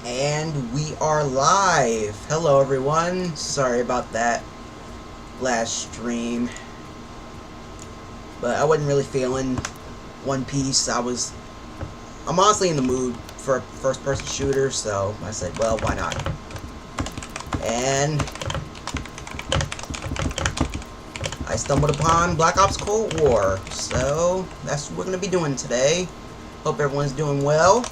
And we are live. Hello everyone. Sorry about that last stream. But I wasn't really feeling One Piece. I'm honestly in the mood for a first person shooter, so I said, well, why not? And I stumbled upon Black Ops Cold War. So that's what we're gonna be doing today. Hope everyone's doing well.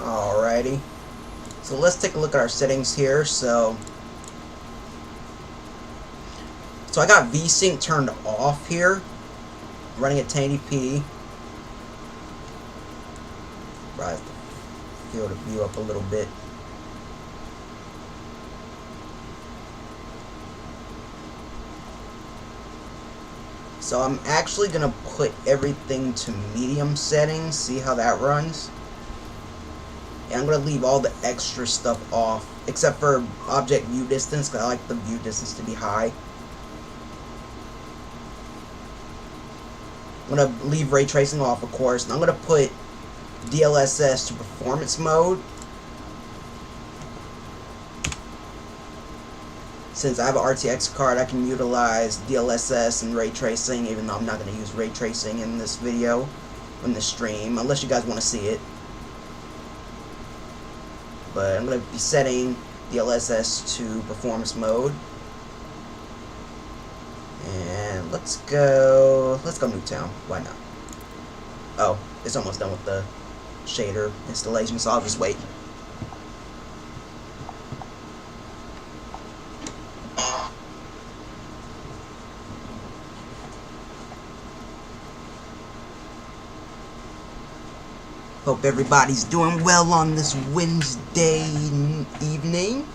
Alrighty. So let's take a look at our settings here. So I got VSync turned off here, running at 1080p. Right, field of view up a little bit. So I'm actually gonna put everything to medium settings. See how that runs. And I'm going to leave all the extra stuff off, except for object view distance, because I like the view distance to be high. I'm going to leave ray tracing off, of course, and I'm going to put DLSS to performance mode. Since I have an RTX card, I can utilize DLSS and ray tracing, even though I'm not going to use ray tracing in this video, in this stream, unless you guys want to see it. But I'm going to be setting DLSS to performance mode. And let's go Nuketown. Why not? Oh, it's almost done with the shader installation, so I'll just wait. Hope everybody's doing well on this Wednesday evening.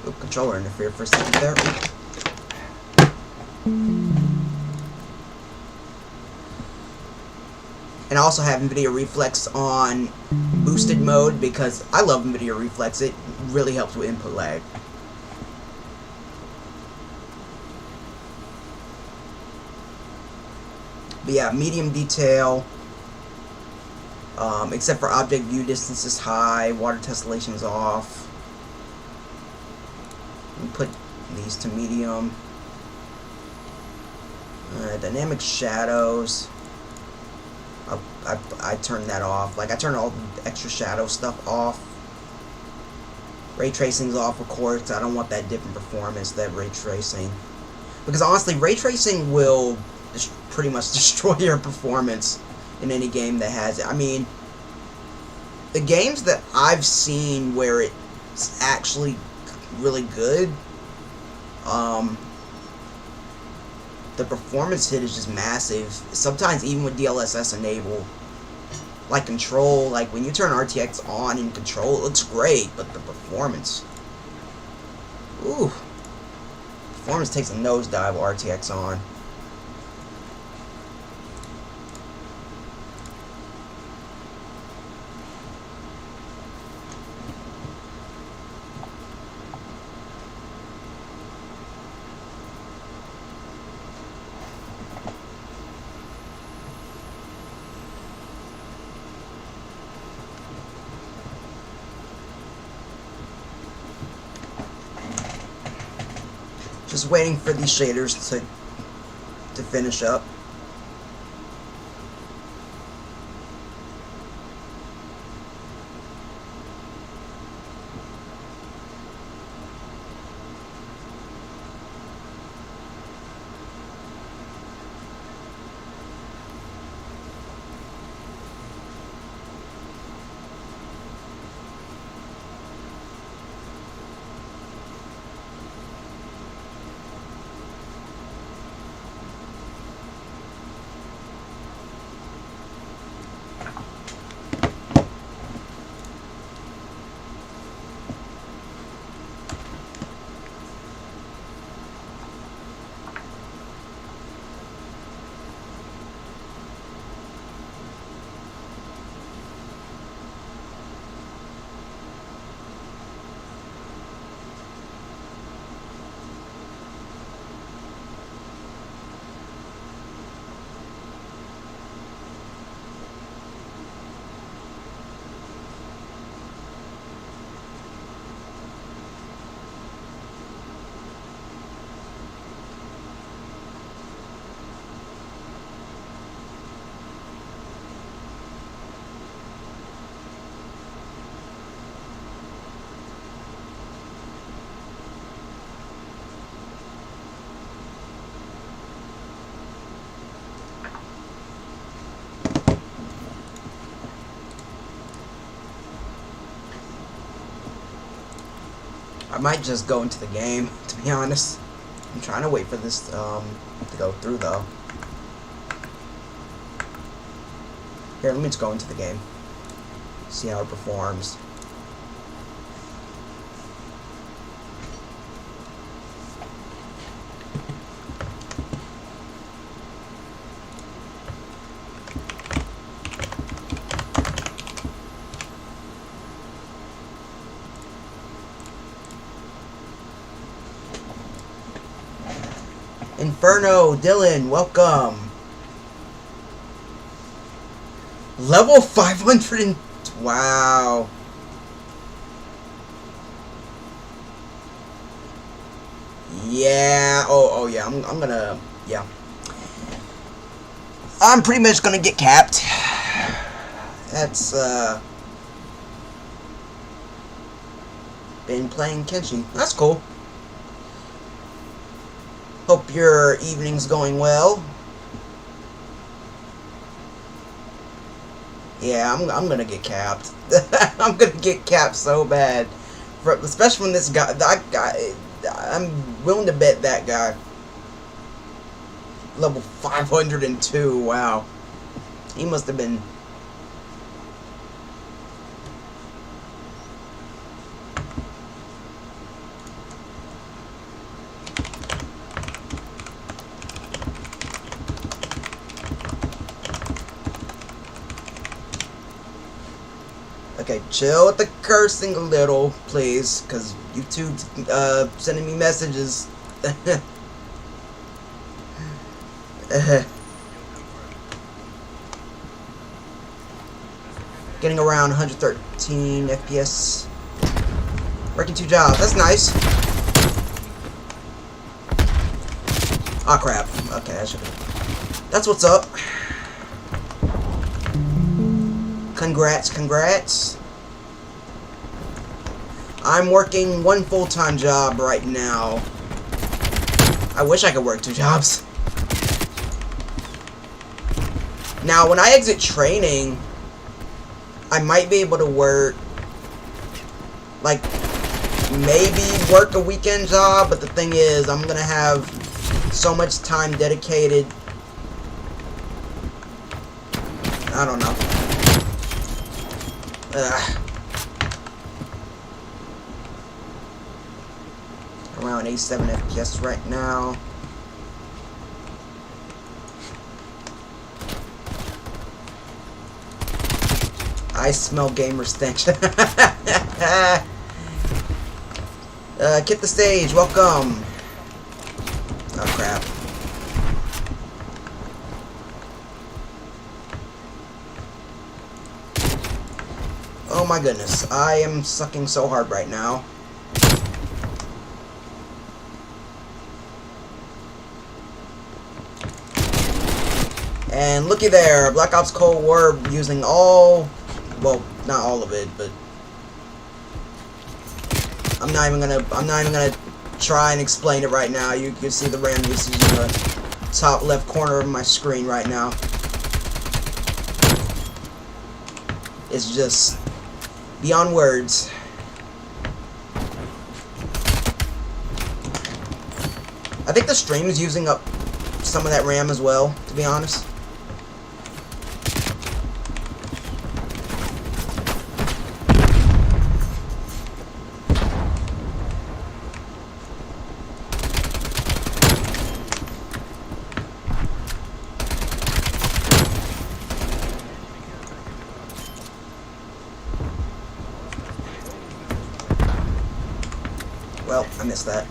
Oop, controller interfered for a second there. And I also have NVIDIA Reflex on boosted mode because I love NVIDIA Reflex. It really helps with input lag. But yeah, medium detail, except for object view distance is high, water tessellation is off. And put these to medium. Dynamic shadows, I turn that off. Like, I turn all the extra shadow stuff off. Ray tracing's off, of course. I don't want that dip in performance, that ray tracing. Because honestly, ray tracing will pretty much destroy your performance in any game that has it. I mean, the games that I've seen where it's actually really good, the performance hit is just massive. Sometimes even with DLSS enabled, like Control, like when you turn RTX on in Control, it looks great, but the performance, ooh, performance takes a nosedive with RTX on. just waiting for these shaders to finish up. I might just go into the game, to be honest. I'm trying to wait for this to go through, though. Here, let me just go into the game. See how it performs. Inferno, Dylan, welcome. Level 500 and... Wow. Yeah. Oh yeah. I'm gonna... Yeah. I'm pretty much gonna get capped. That's, been playing Kenshi. That's cool. Hope your evening's going well. Yeah, I'm gonna get capped. I'm gonna get capped so bad, especially when that guy. I'm willing to bet that guy. Level 502. Wow, he must have been. Okay, chill with the cursing a little, please, because YouTube's sending me messages. Getting around 113 FPS. Working 2 jobs, that's nice. Oh crap. Okay, I should have. That's what's up. Congrats. I'm working 1 full-time job right now. I wish I could work 2 jobs. Now, when I exit training, I might be able to work, like, maybe work a weekend job, but the thing is, I'm gonna have so much time dedicated. I don't know. Around 87 FPS right now. I smell gamer stench. Get the stage, welcome. Oh crap. Oh my goodness, I am sucking so hard right now. And looky there, Black Ops Cold War using all, well, not all of it, but I'm not even gonna try and explain it right now. You can see the RAM usage in the top left corner of my screen right now. It's just beyond words. I think the stream is using up some of that RAM as well, to be honest. Well, I missed that.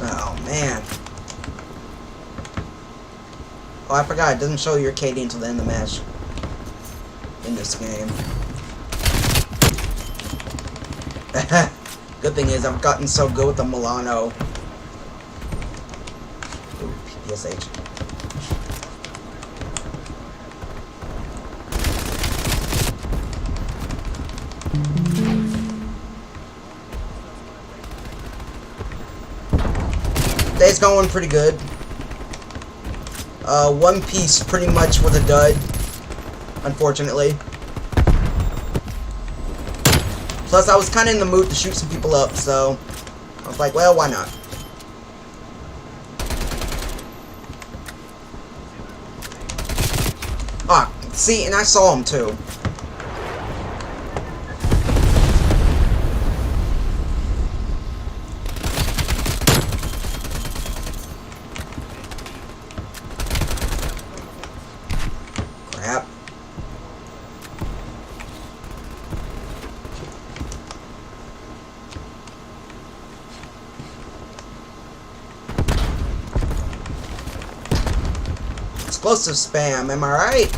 Oh, man. Oh, I forgot. It doesn't show your KD until the end of the match in this game. Good thing is I've gotten so good with the Milano. Ooh, PSH. Day's going pretty good. One Piece pretty much with a dud, unfortunately. Plus, I was kind of in the mood to shoot some people up, so I was like, well, why not? Ah, see, and I saw him too. Crap. Explosive spam, am I right?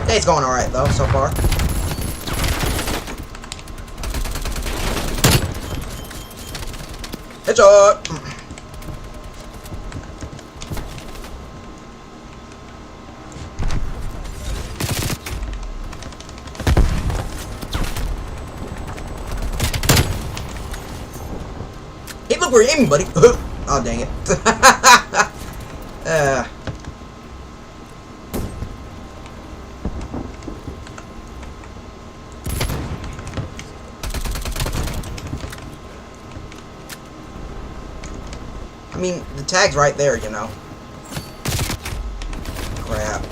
Day's going alright though, so far. Headshot! Hey, look, we're aiming, buddy! Oh, dang it. I mean, the tag's right there, you know. Crap.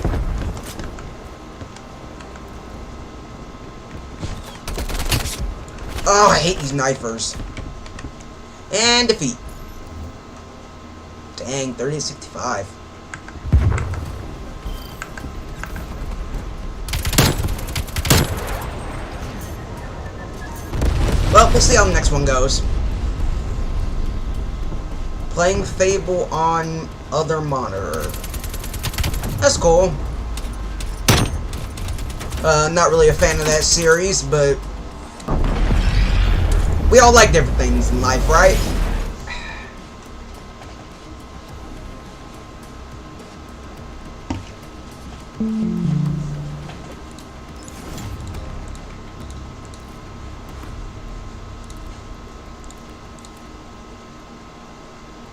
Oh, I hate these knifers. And defeat. Dang, 30-65. Well, we'll see how the next one goes. Playing Fable on other monitor. That's cool. Not really a fan of that series, but we all like different things in life, right?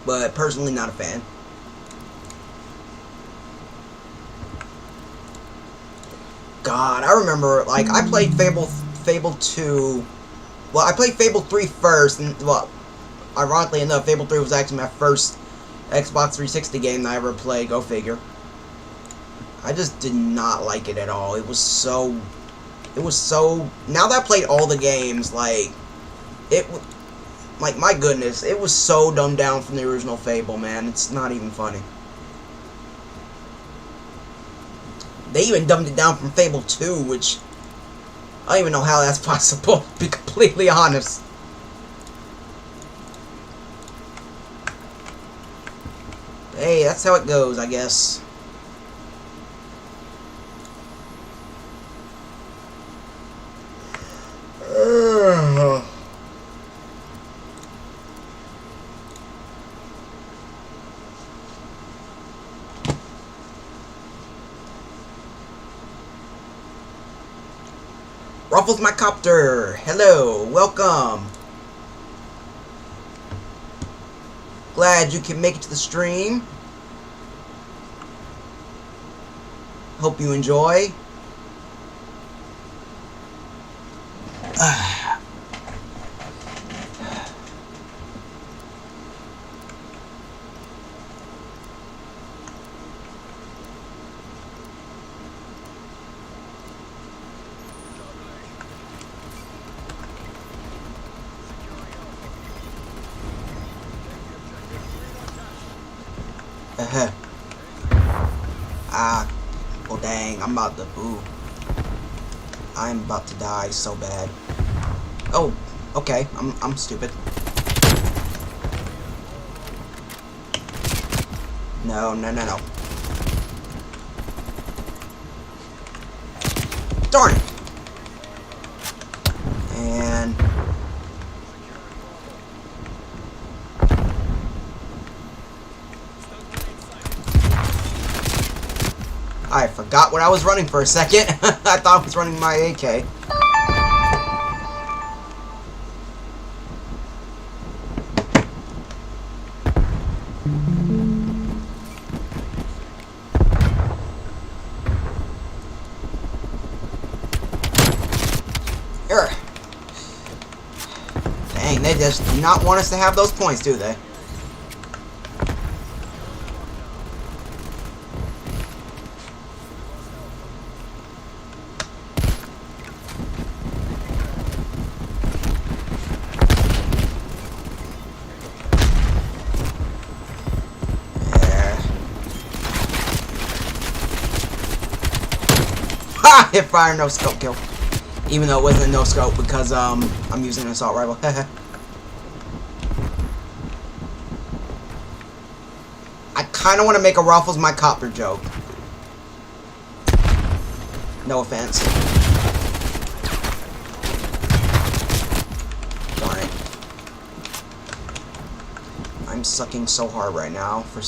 But personally not a fan. God, I remember, like, I played Fable 2. Well, I played Fable 3 first, and, well, ironically enough, Fable 3 was actually my first Xbox 360 game that I ever played, go figure. I just did not like it at all. It was so, now that I played all the games, like, like, my goodness, it was so dumbed down from the original Fable, man. It's not even funny. They even dumbed it down from Fable 2, which I don't even know how that's possible, to be completely honest. Hey, that's how it goes, I guess. Ruffles my copter. Hello, welcome. Glad you can make it to the stream. Hope you enjoy. Well dang, I'm about to, I'm about to die so bad. Oh, okay, I'm stupid. No. Darn it! And I forgot what I was running for a second. I thought I was running my AK. Err. Dang, they just do not want us to have those points, do they? Ha! Hip fire, no scope kill. Even though it wasn't a no scope because I'm using an assault rifle. I kind of want to make a Ruffles my copter joke. No offense. Darn it. I'm sucking so hard right now for.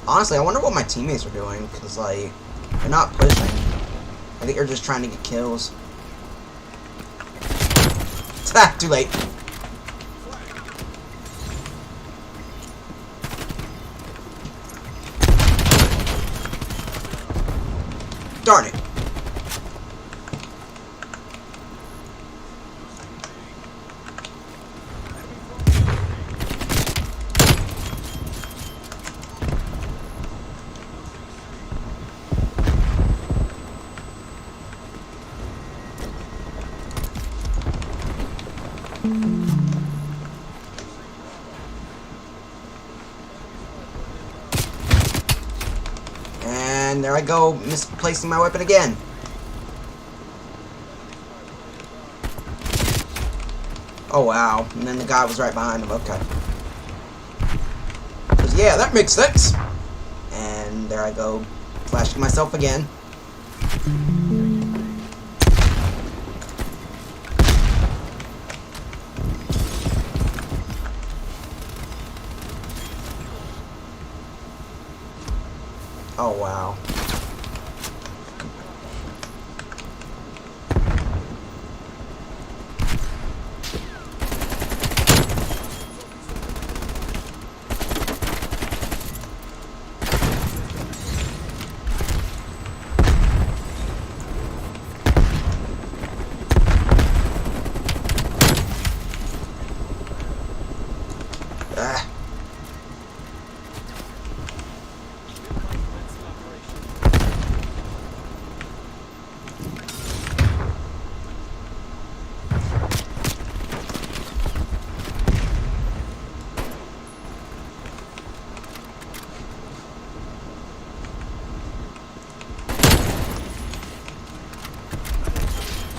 Honestly, I wonder what my teammates are doing, because, like, they're not pushing. I think they're just trying to get kills. Too late. Darn it. And there I go, misplacing my weapon again. Oh wow, and then the guy was right behind him, okay. Yeah, that makes sense. And there I go, flashing myself again. Oh wow.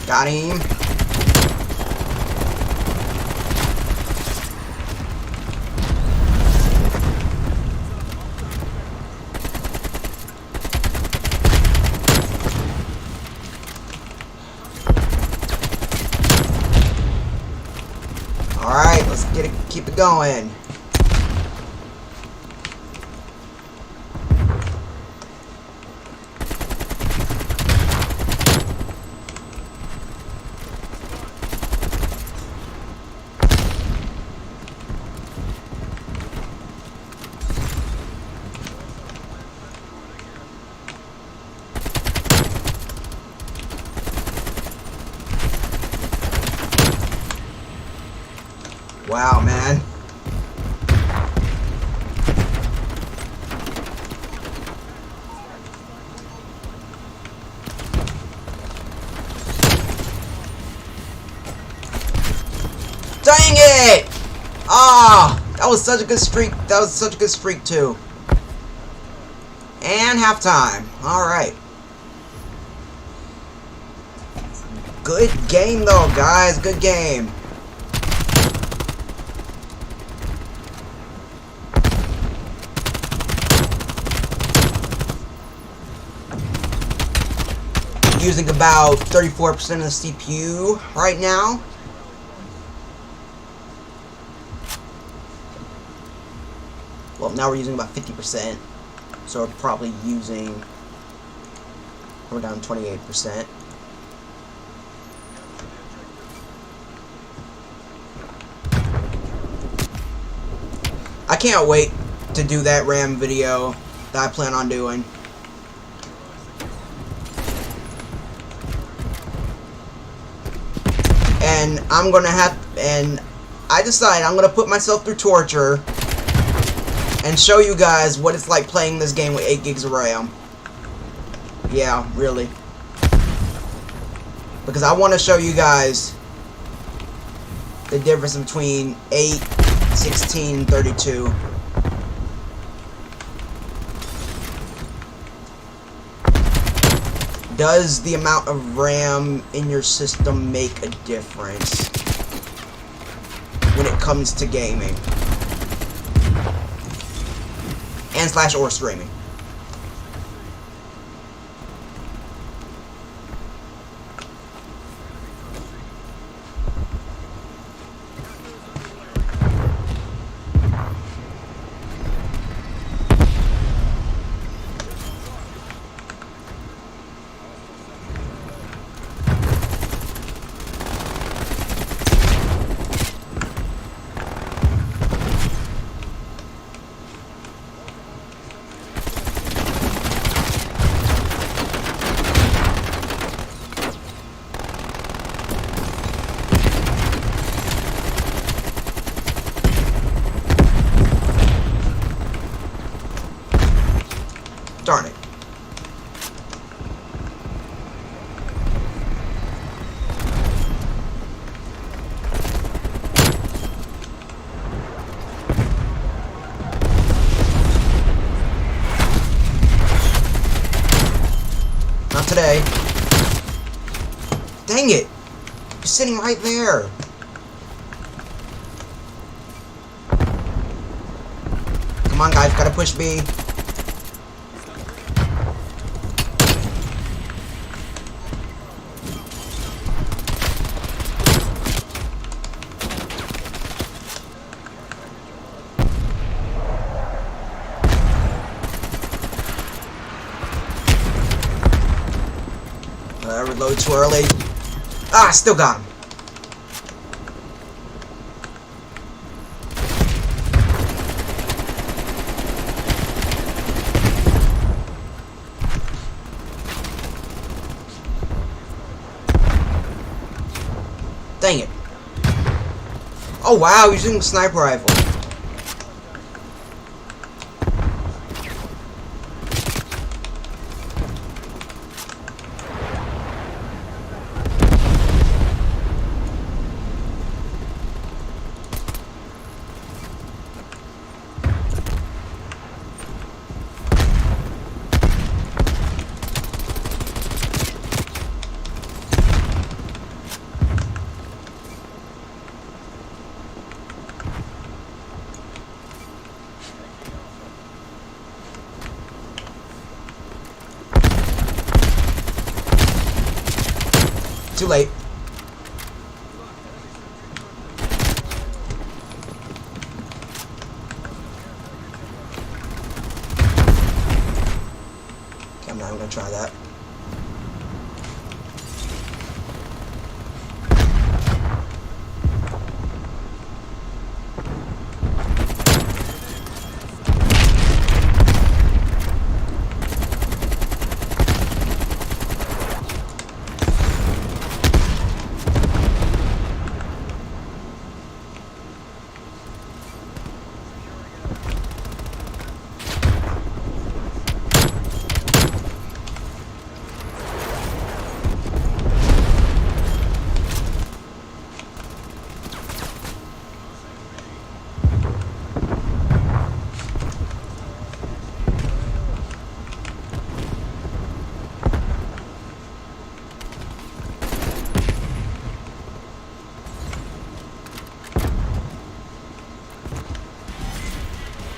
Got him. Alright, let's get it, keep it going. Wow, man. Dang it! Ah, that was such a good streak. That was such a good streak too. And halftime. All right. Good game though, guys. Good game. Using about 34% of the CPU right now. Well, now we're using about 50%. So we're probably using... We're down 28%. I can't wait to do that RAM video that I plan on doing. And I'm gonna have, and I decided I'm gonna put myself through torture and show you guys what it's like playing this game with 8 gigs of RAM. Yeah, really. Because I want to show you guys the difference between 8, 16, and 32. Does the amount of RAM in your system make a difference when it comes to gaming? And / or streaming. Darn it. Not today. Dang it! You're sitting right there. Come on, guys, gotta push B. Reload too early. Ah, still got him. Dang it. Oh wow, he's using a sniper rifle. Too late. Okay, I'm not even gonna try that.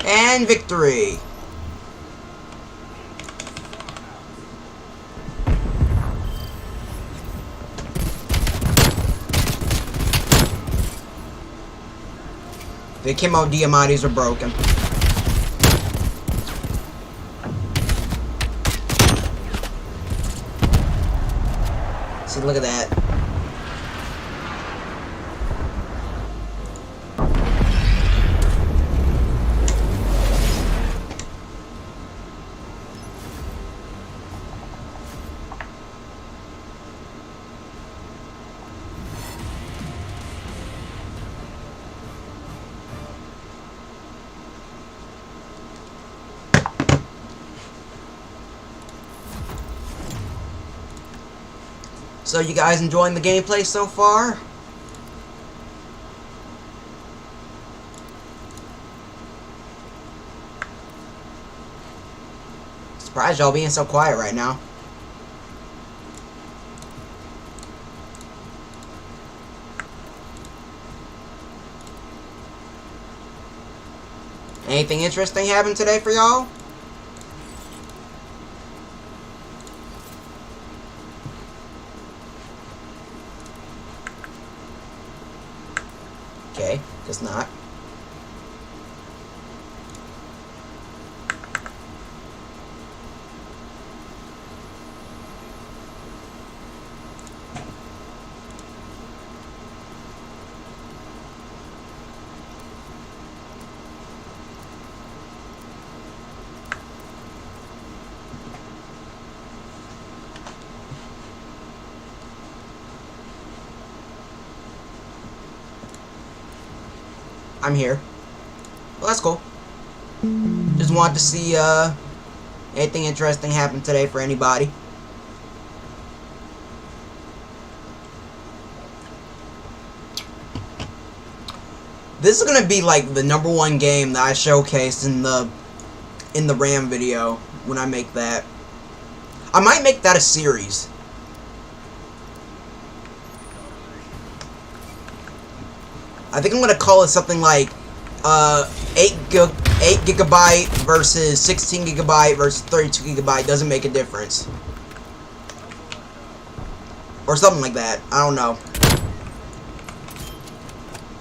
And victory! The Akimo Diamantes are broken. See, look at that. So you guys enjoying the gameplay so far? Surprised y'all being so quiet right now. Anything interesting happened today for y'all? Okay, guess not. I'm here. Well, that's cool. Just wanted to see anything interesting happen today for anybody. This is gonna be like the #1 game that I showcased in the RAM video when I make that. I might make that a series. I think I'm gonna call it something like 8 gigabyte versus 16 gigabyte versus 32 gigabyte doesn't make a difference, or something like that. I don't know.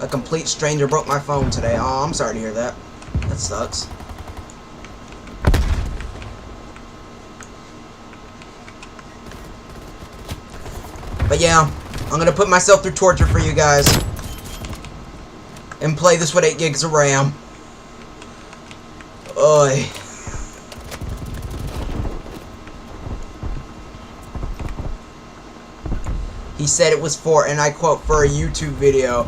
A complete stranger broke my phone today. Oh, I'm sorry to hear that. That sucks. But yeah, I'm gonna put myself through torture for you guys. And play this with 8 gigs of RAM. Oy. He said it was for, and I quote, for a YouTube video.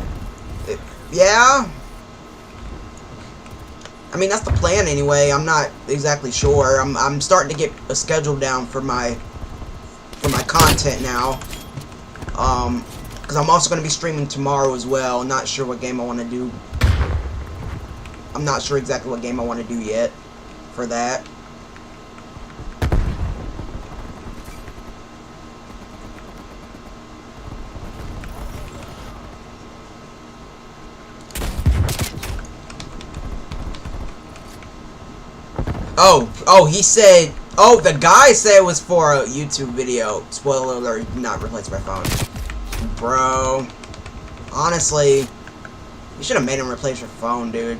Yeah? I mean, that's the plan anyway. I'm not exactly sure. I'm starting to get a schedule down for my content now. Because I'm also going to be streaming tomorrow as well. Not sure what game I want to do. I'm not sure exactly what game I want to do yet for that. Oh, he said, oh, the guy said it was for a YouTube video. Spoiler alert, not replace my phone. Bro, honestly, you should have made him replace your phone, dude.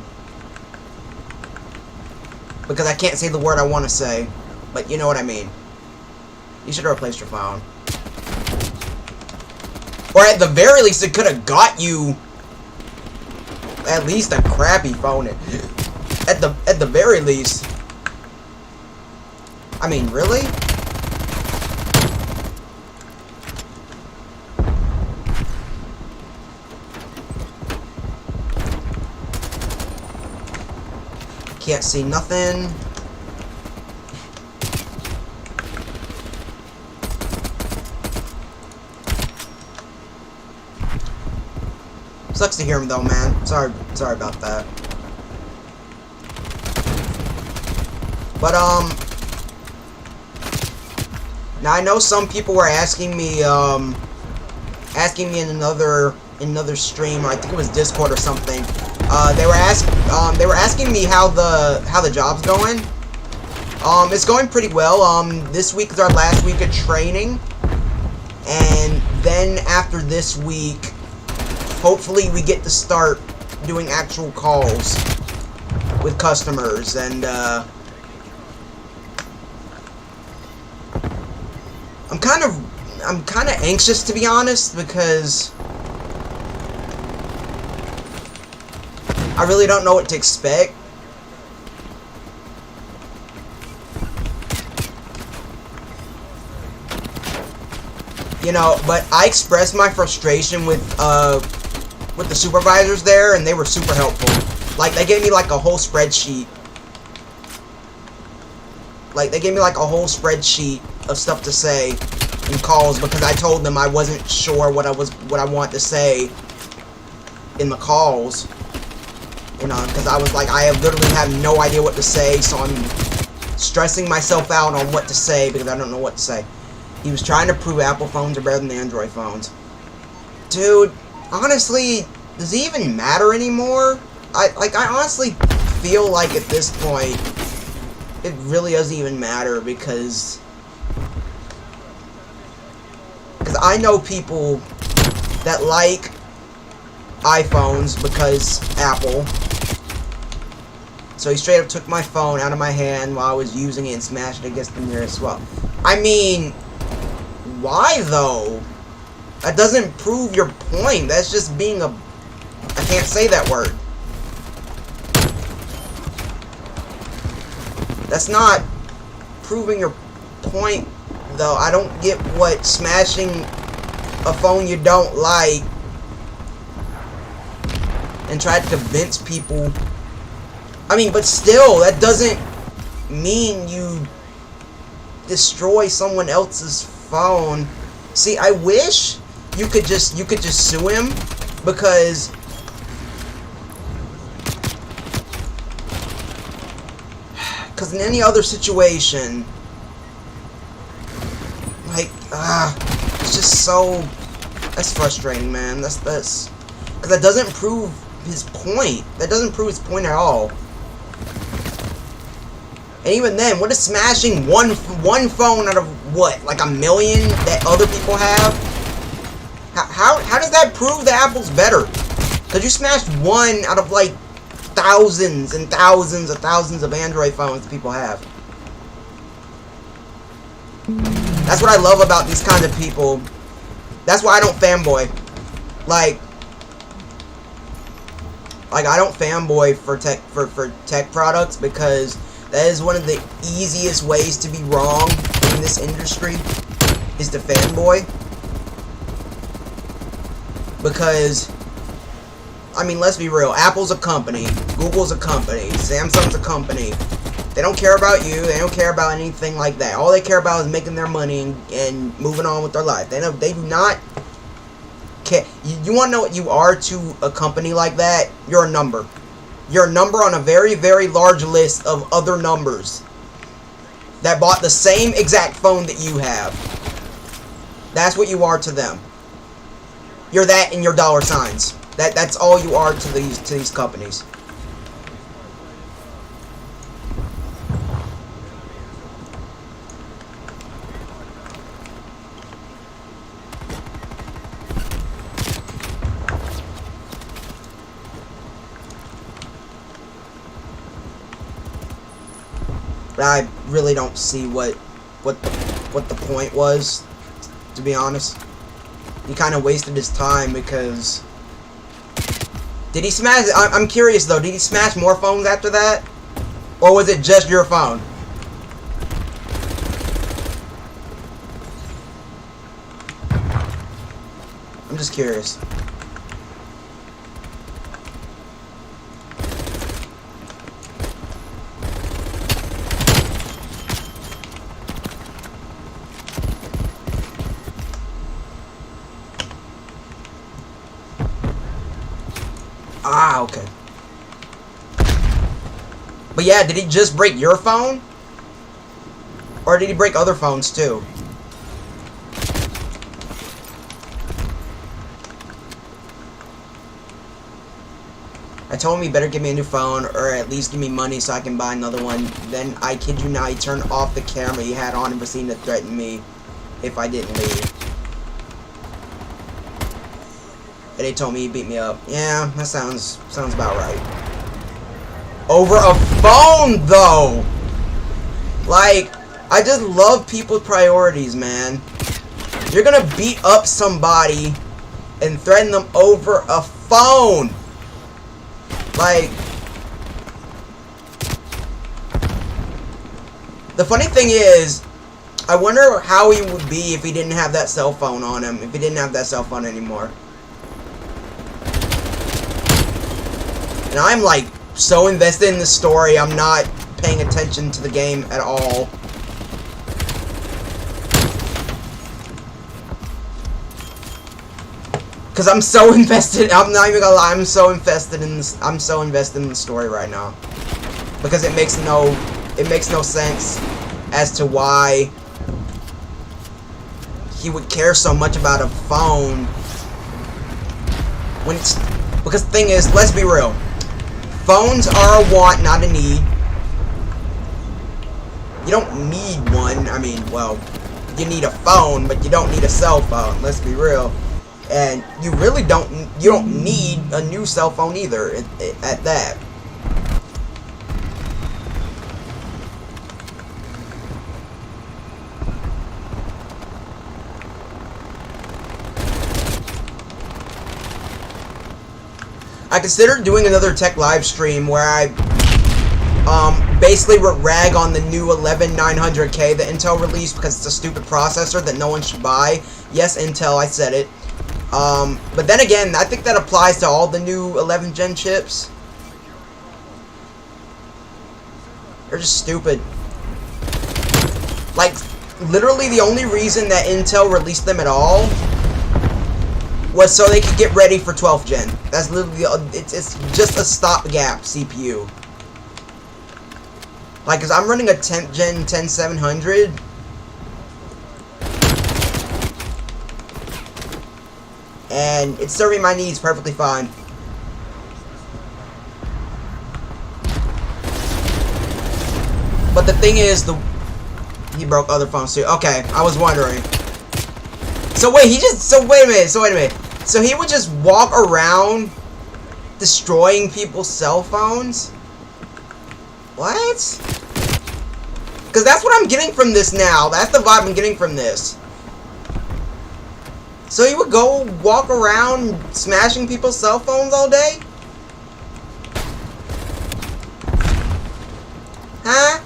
Because I can't say the word I want to say, but you know what I mean. You should have replaced your phone. Or at the very least, it could have got you at least a crappy phone. At the very least. I mean, really? Can't see nothing. Sucks to hear him though, man. Sorry about that. But now I know some people were asking me in another stream, or I think it was Discord or something, They were asking me how the job's going. It's going pretty well. This week is our last week of training, and then after this week, hopefully we get to start doing actual calls with customers. And I'm kind of anxious, to be honest, because I really don't know what to expect. You know, but I expressed my frustration with the supervisors there, and they were super helpful. Like, they gave me like a whole spreadsheet. Like, they gave me like a whole spreadsheet of stuff to say in calls, because I told them I wasn't sure what I wanted to say in the calls. You know, because I was like, I literally have no idea what to say, so I'm stressing myself out on what to say because I don't know what to say. He was trying to prove Apple phones are better than the Android phones. Dude, honestly, does it even matter anymore? I honestly feel like at this point, it really doesn't even matter, because I know people that like iPhones because Apple. So he straight up took my phone out of my hand while I was using it and smashed it against the nearest wall. I mean, why though? That doesn't prove your point. That's just being a... I can't say that word. That's not proving your point, though. I don't get what smashing a phone you don't like and try to convince people... I mean, but still, that doesn't mean you destroy someone else's phone. See, I wish you could just sue him, because in any other situation, like, it's just so... That's frustrating, man. That's because that doesn't prove his point. That doesn't prove his point at all. And even then, what is smashing one phone out of what, like a million that other people have? How does that prove that Apple's better? Because you smashed one out of like thousands and thousands of Android phones that people have. That's what I love about these kinds of people. That's why I don't fanboy. Like I don't fanboy for tech products, because that is one of the easiest ways to be wrong in this industry, is to fanboy. Because, I mean, let's be real. Apple's a company. Google's a company. Samsung's a company. They don't care about you. They don't care about anything like that. All they care about is making their money and moving on with their life. They do not care. You want to know what you are to a company like that? You're a number. You're a number on a very, very large list of other numbers that bought the same exact phone that you have. That's what you are to them. You're that and your dollar signs. That's all you are to these companies. But I really don't see what the point was, to be honest. He kind of wasted his time, because... Did he smash... I'm curious, though. Did he smash more phones after that? Or was it just your phone? I'm just curious. Ah, okay. But yeah, did he just break your phone? Or did he break other phones too? I told him he better give me a new phone, or at least give me money so I can buy another one. Then, I kid you not, he turned off the camera he had on and proceeded to threaten me if I didn't leave. And they told me he beat me up. Yeah, that sounds about right. Over a phone, though! Like, I just love people's priorities, man. You're gonna beat up somebody and threaten them over a phone! Like, the funny thing is, I wonder how he would be if he didn't have that cell phone on him, if he didn't have that cell phone anymore. And I'm like so invested in the story, I'm not paying attention to the game at all. Cause I'm so invested. I'm not even gonna lie. I'm so invested in this. I'm so invested in the story right now. Because it makes no sense as to why he would care so much about a phone when it's, because the thing is, let's be real. Phones are a want, not a need. You don't need one. I mean, well, you need a phone, but you don't need a cell phone. Let's be real. And you really don't need a new cell phone either at that. I considered doing another tech live stream where I basically would rag on the new 11900K that Intel released because it's a stupid processor that no one should buy. Yes, Intel, I said it. But then again, I think that applies to all the new 11th gen chips. They're just stupid. Like, literally the only reason that Intel released them at all was so they could get ready for 12th gen. That's literally, it's just a stopgap CPU. Like, cause I'm running a 10th gen 10700. And it's serving my needs perfectly fine. But the thing is, he broke other phones too. Okay, I was wondering. So wait, wait a minute. So he would just walk around destroying people's cell phones? What? Because that's what I'm getting from this now. That's the vibe I'm getting from this. So he would go walk around smashing people's cell phones all day? Huh?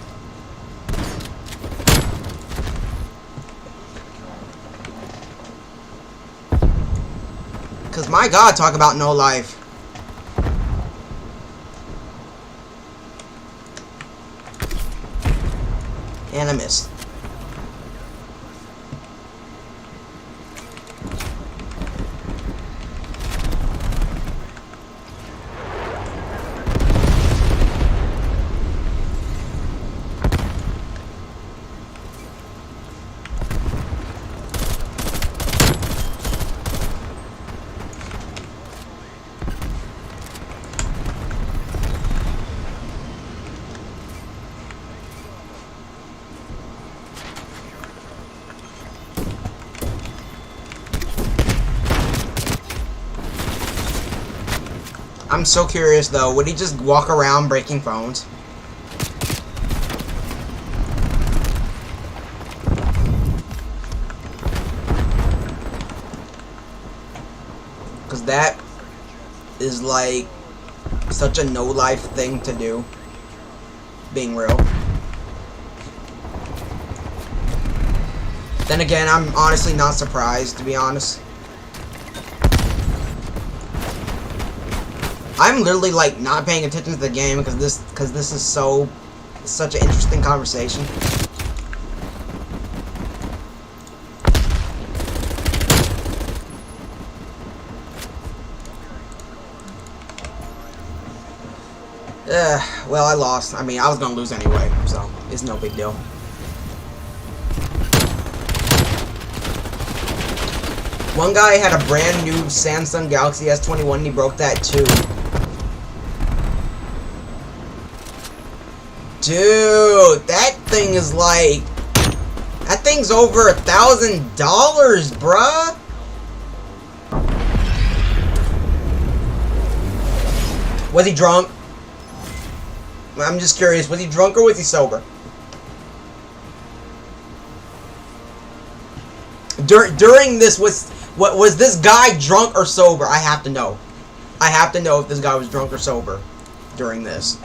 Because my God, talk about no life. And I missed. I'm so curious though, would he just walk around breaking phones? Because that is like such a no-life thing to do, being real. Then again, I'm honestly not surprised, to be honest. I'm literally like not paying attention to the game because this is such an interesting conversation. Well, I lost. I mean, I was gonna lose anyway, so it's no big deal. One guy had a brand new Samsung Galaxy S21 and he broke that too. Dude, that thing is like... That thing's over $1,000, bruh. Was he drunk? I'm just curious. Was he drunk or was he sober? During this, was this guy drunk or sober? I have to know. I have to know if this guy was drunk or sober during this.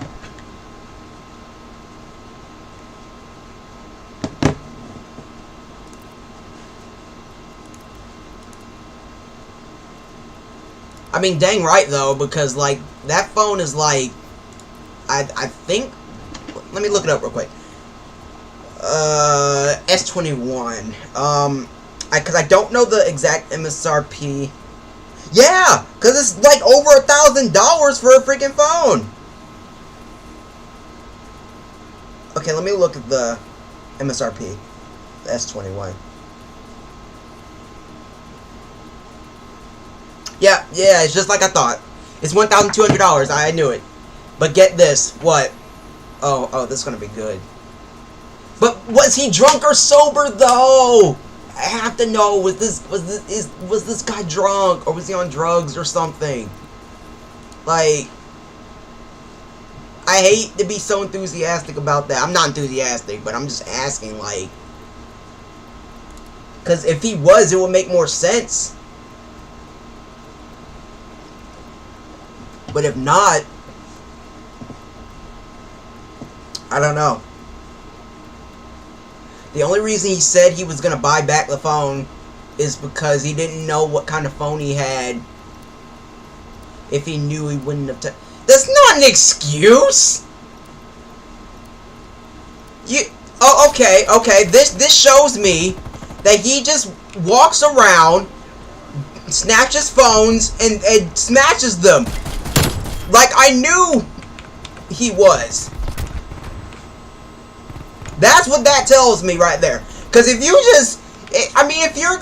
I mean, dang right though, because like that phone is like, I think. Let me look it up real quick. S21. Because I don't know the exact MSRP. Yeah, because it's like over $1,000 for a freaking phone. Okay, let me look at the MSRP. The S21. Yeah, it's just like I thought. It's $1,200. I knew it. But get this. What? Oh, this is gonna be good. But was he drunk or sober though? I have to know. Was this guy drunk or was he on drugs or something? Like, I hate to be so enthusiastic about that. I'm not enthusiastic, but I'm just asking, like, because if he was, it would make more sense. But if not, I don't know. The only reason he said he was going to buy back the phone is because he didn't know what kind of phone he had. If he knew, he wouldn't have... That's not an excuse! Oh, okay. This shows me that he just walks around, snatches phones, and smashes them. Like I knew he was. That's what that tells me right there. Because if you just, I mean, if you're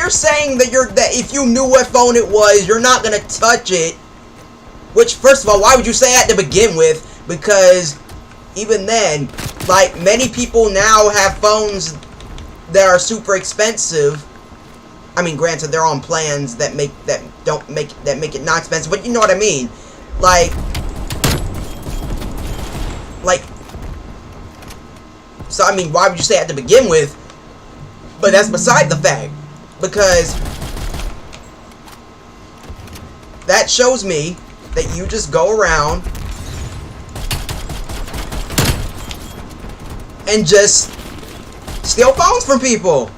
saying that if you knew what phone it was, you're not gonna touch it. Which, first of all, why would you say that to begin with? Because even then, like, many people now have phones that are super expensive. I mean, granted, they're on plans that make it not expensive, but you know what I mean. Like, so I mean, why would you say that to begin with? But that's beside the fact, because that shows me that you just go around and just steal phones from people.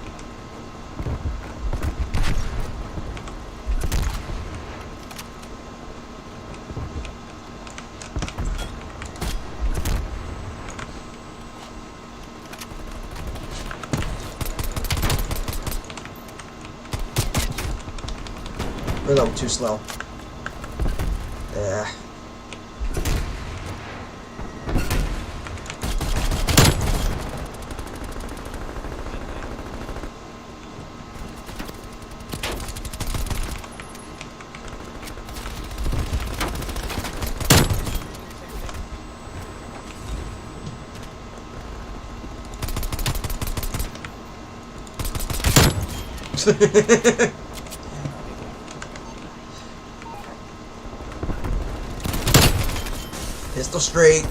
We're a little too slow. Yeah. Pistol straight.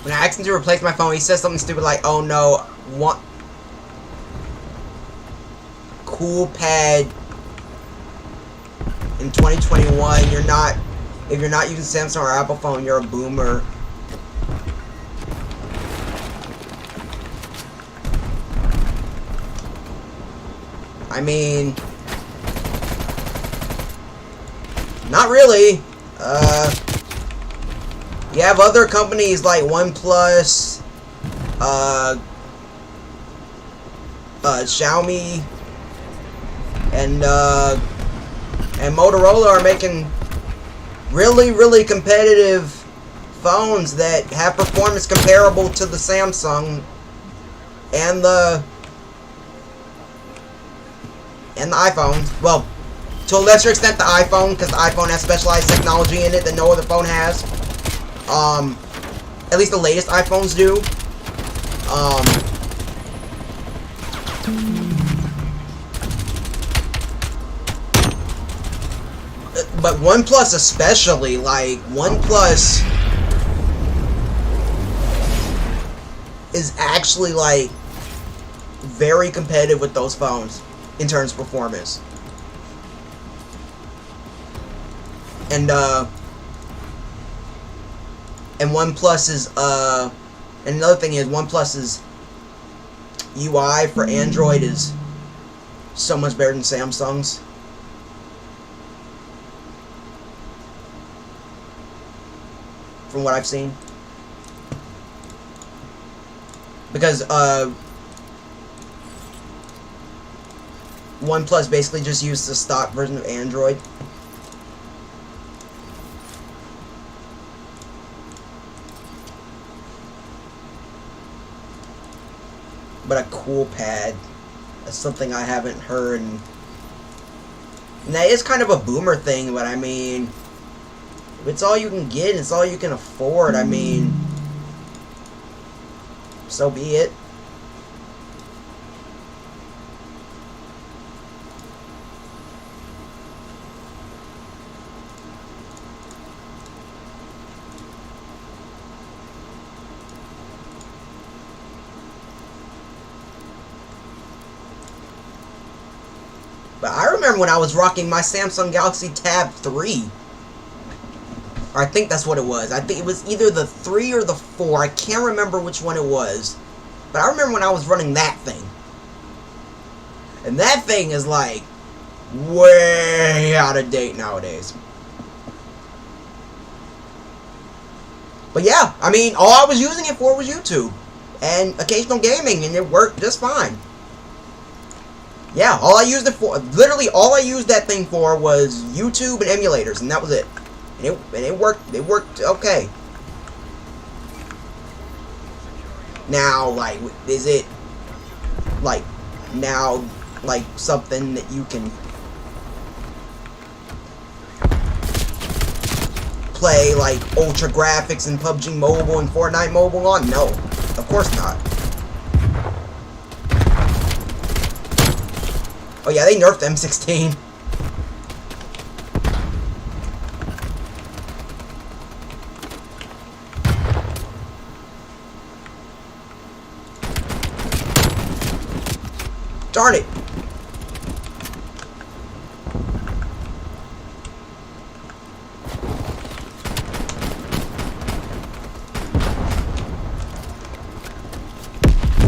When I asked him to replace my phone, he says something stupid like, "Oh no, what? Cool pad in 2021. You're not. If you're not using Samsung or Apple phone, you're a boomer." I mean, not really. You have other companies like OnePlus, Xiaomi, and Motorola are making really competitive phones that have performance comparable to the Samsung and the iPhone. Well, to a lesser extent the iPhone, because the iPhone has specialized technology in it that no other phone has. At least the latest iPhones do. But OnePlus especially, like, OnePlus is actually, like, very competitive with those phones in terms of performance. And OnePlus is, and another thing is, OnePlus's UI for Android is so much better than Samsung's. From what I've seen. Because, OnePlus basically just used the stock version of Android. But a cool pad. That's something I haven't heard. And that is kind of a boomer thing, but I mean, if it's all you can get, it's all you can afford, I mean, so be it. But I remember when I was rocking my Samsung Galaxy Tab 3. Or I think that's what it was. I think it was either the 3 or the 4. I can't remember which one it was. But I remember when I was running that thing. And that thing is like way out of date nowadays. But yeah, I mean, all I was using it for was YouTube. And occasional gaming, and it worked just fine. Yeah, all I used it for, literally all I used that thing for was YouTube and emulators, and that was it. And it worked okay. Now, like, is it, like, now, like, something that you can play, like, ultra graphics in PUBG Mobile and Fortnite Mobile on? No, of course not. Oh yeah, they nerfed M16. Darn it!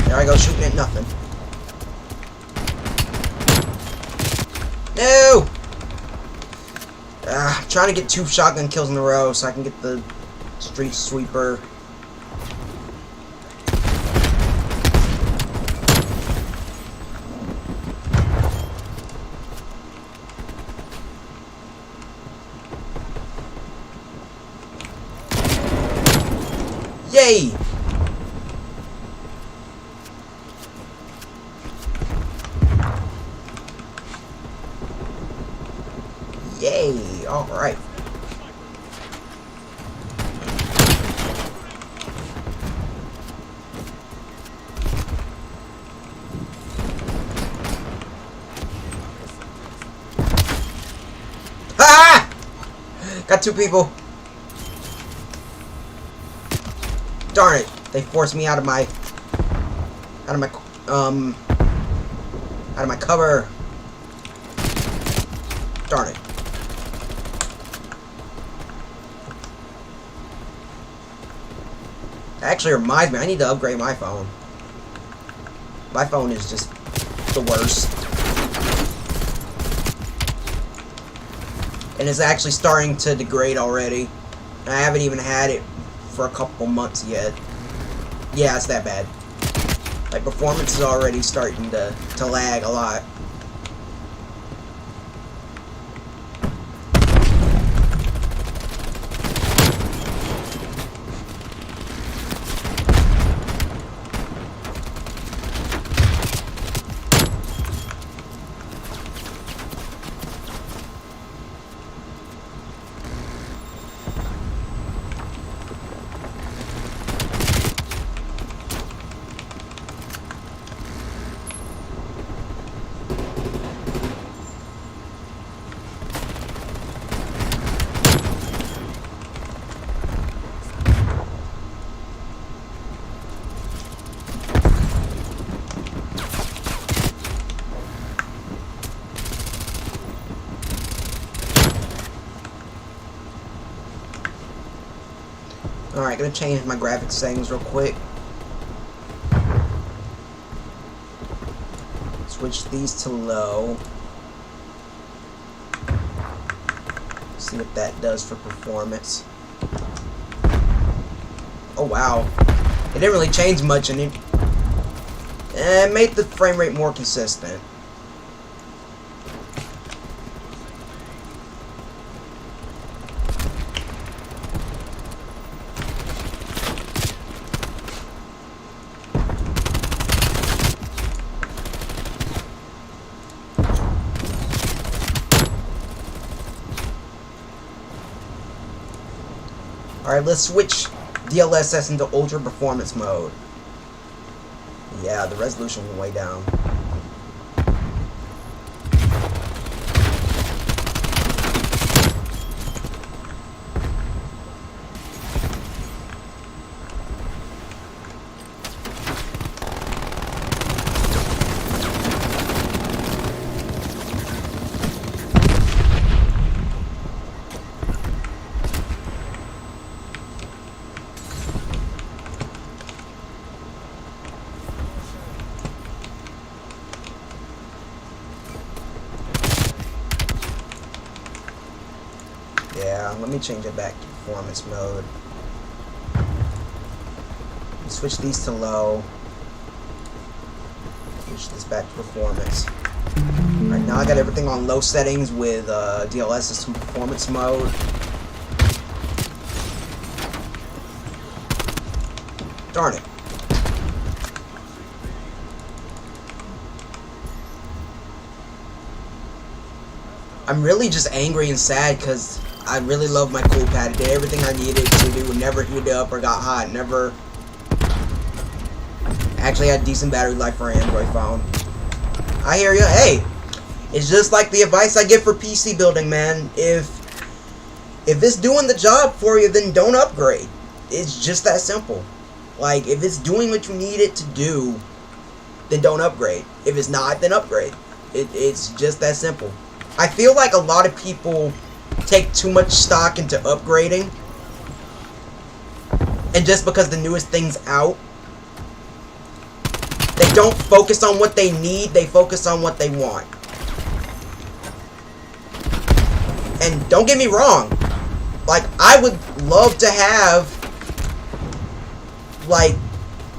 There I go, shooting at nothing. No! I'm trying to get 2 shotgun kills in a row so I can get the street sweeper. Yay! Yay! Alright. Ha! Got 2 people. Darn it! They forced me out of my cover. Darn it. Actually reminds me, I need to upgrade my phone. My phone is just the worst. And it's actually starting to degrade already. And I haven't even had it for a couple months yet. Yeah, it's that bad. Like, performance is already starting to lag a lot. Alright, gonna change my graphics settings real quick. Switch these to low. See what that does for performance. Oh wow. It didn't really change much and it made the frame rate more consistent. Alright, let's switch DLSS into Ultra Performance mode. Yeah, the resolution went way down. Yeah, let me change it back to performance mode. Switch these to low. Switch this back to performance. Alright, now I got everything on low settings with DLSS to performance mode. Darn it. I'm really just angry and sad because I really love my cool pad. It did everything I needed to do. It never heated up or got hot. Never actually had decent battery life for an Android phone. I hear ya. Hey, it's just like the advice I give for PC building, man. If it's doing the job for you, then don't upgrade. It's just that simple. Like, if it's doing what you need it to do, then don't upgrade. If it's not, then upgrade. It's just that simple. I feel like a lot of people take too much stock into upgrading, and just because the newest thing's out, they don't focus on what they need, they focus on what they want. And don't get me wrong, like, I would love to have like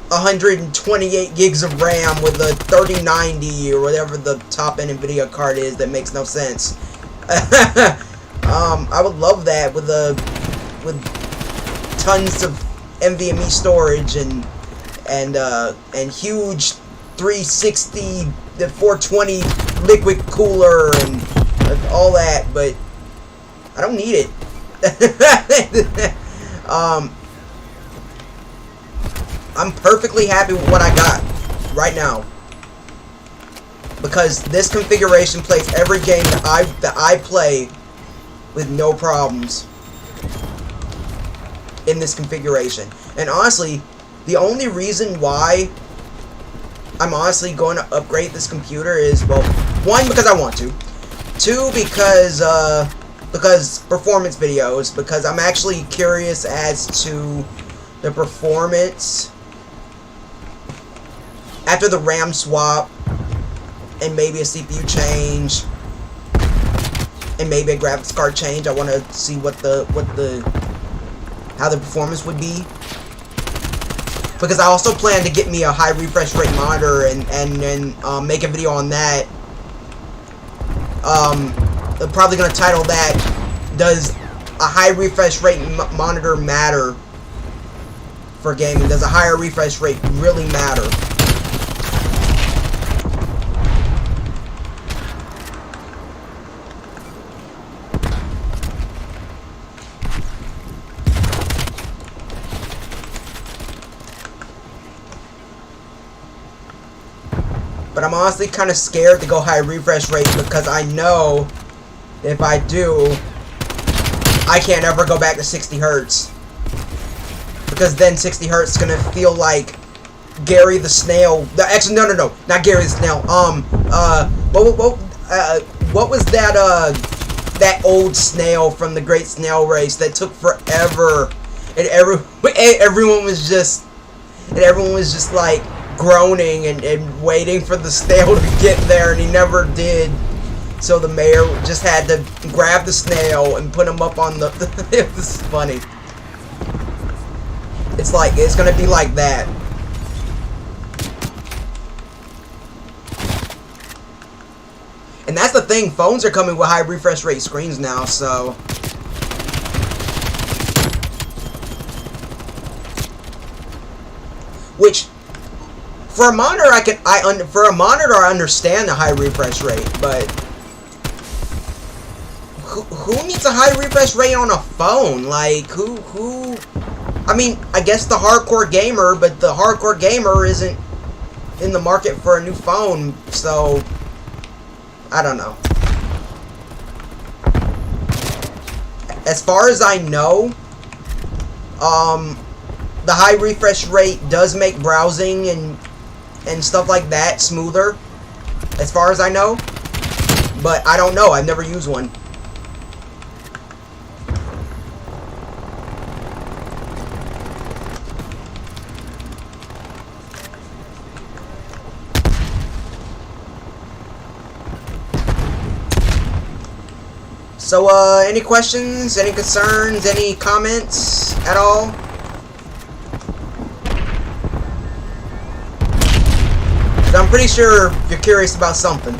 128 gigs of RAM with a 3090 or whatever the top end NVIDIA card is that makes no sense. I would love that with tons of NVMe storage and huge 360 the 420 liquid cooler and all that, but I don't need it. I'm perfectly happy with what I got right now, because this configuration plays every game that I play with no problems. in this configuration. And honestly, the only reason why I'm honestly going to upgrade this computer is, well, one, because I want to. Two, because performance videos, because I'm actually curious as to the performance after the RAM swap and maybe a CPU change and maybe a graphics card change. I want to see how the performance would be, because I also plan to get me a high refresh rate monitor and make a video on that. I'm probably going to title that, does a high refresh rate monitor matter for gaming? Does a higher refresh rate really matter? But I'm honestly kind of scared to go high refresh rate, because I know if I do, I can't ever go back to 60 hertz. Because then 60 hertz is going to feel like Gary the Snail. Actually, no, not Gary the Snail. What was that old snail from the Great Snail Race that took forever, and everyone was just like groaning and waiting for the snail to get there, and he never did. So the mayor just had to grab the snail and put him up on the... It was funny. It's gonna be like that. And that's the thing, phones are coming with high refresh rate screens now, so... Which, for a monitor, I understand the high refresh rate, but who needs a high refresh rate on a phone? Like, who? I mean, I guess the hardcore gamer, but the hardcore gamer isn't in the market for a new phone, so I don't know. As far as I know, the high refresh rate does make browsing and stuff like that smoother, as far as I know. But I don't know. I've never used one. So, any questions, any concerns, any comments at all? I'm pretty sure you're curious about something.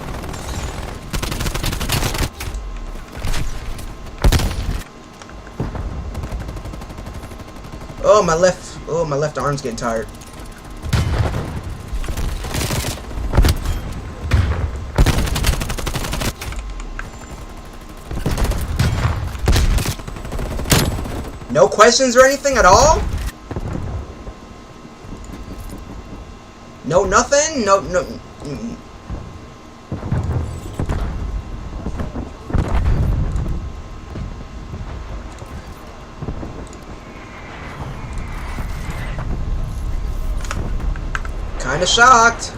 Oh, my left arm's getting tired. No questions or anything at all? No, nothing? No. Kinda shocked.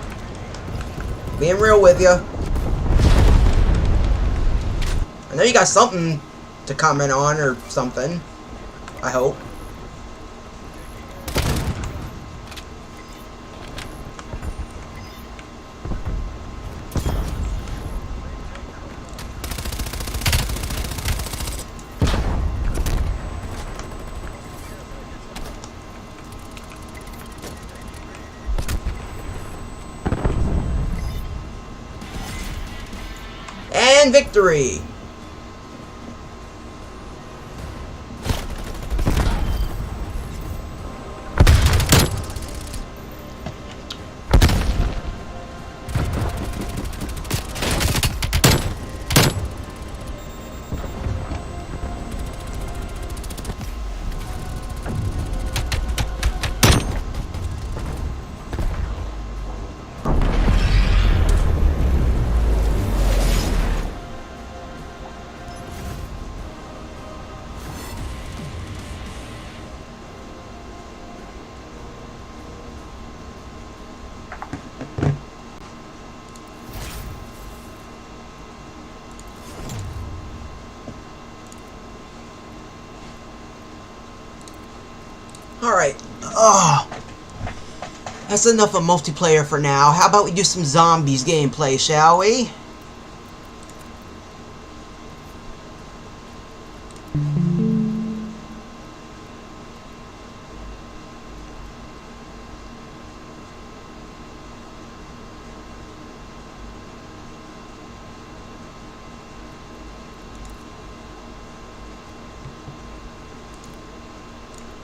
Being real with you. I know you got something to comment on or something. I hope. And victory! Alright. That's enough of multiplayer for now. How about we do some zombies gameplay, shall we?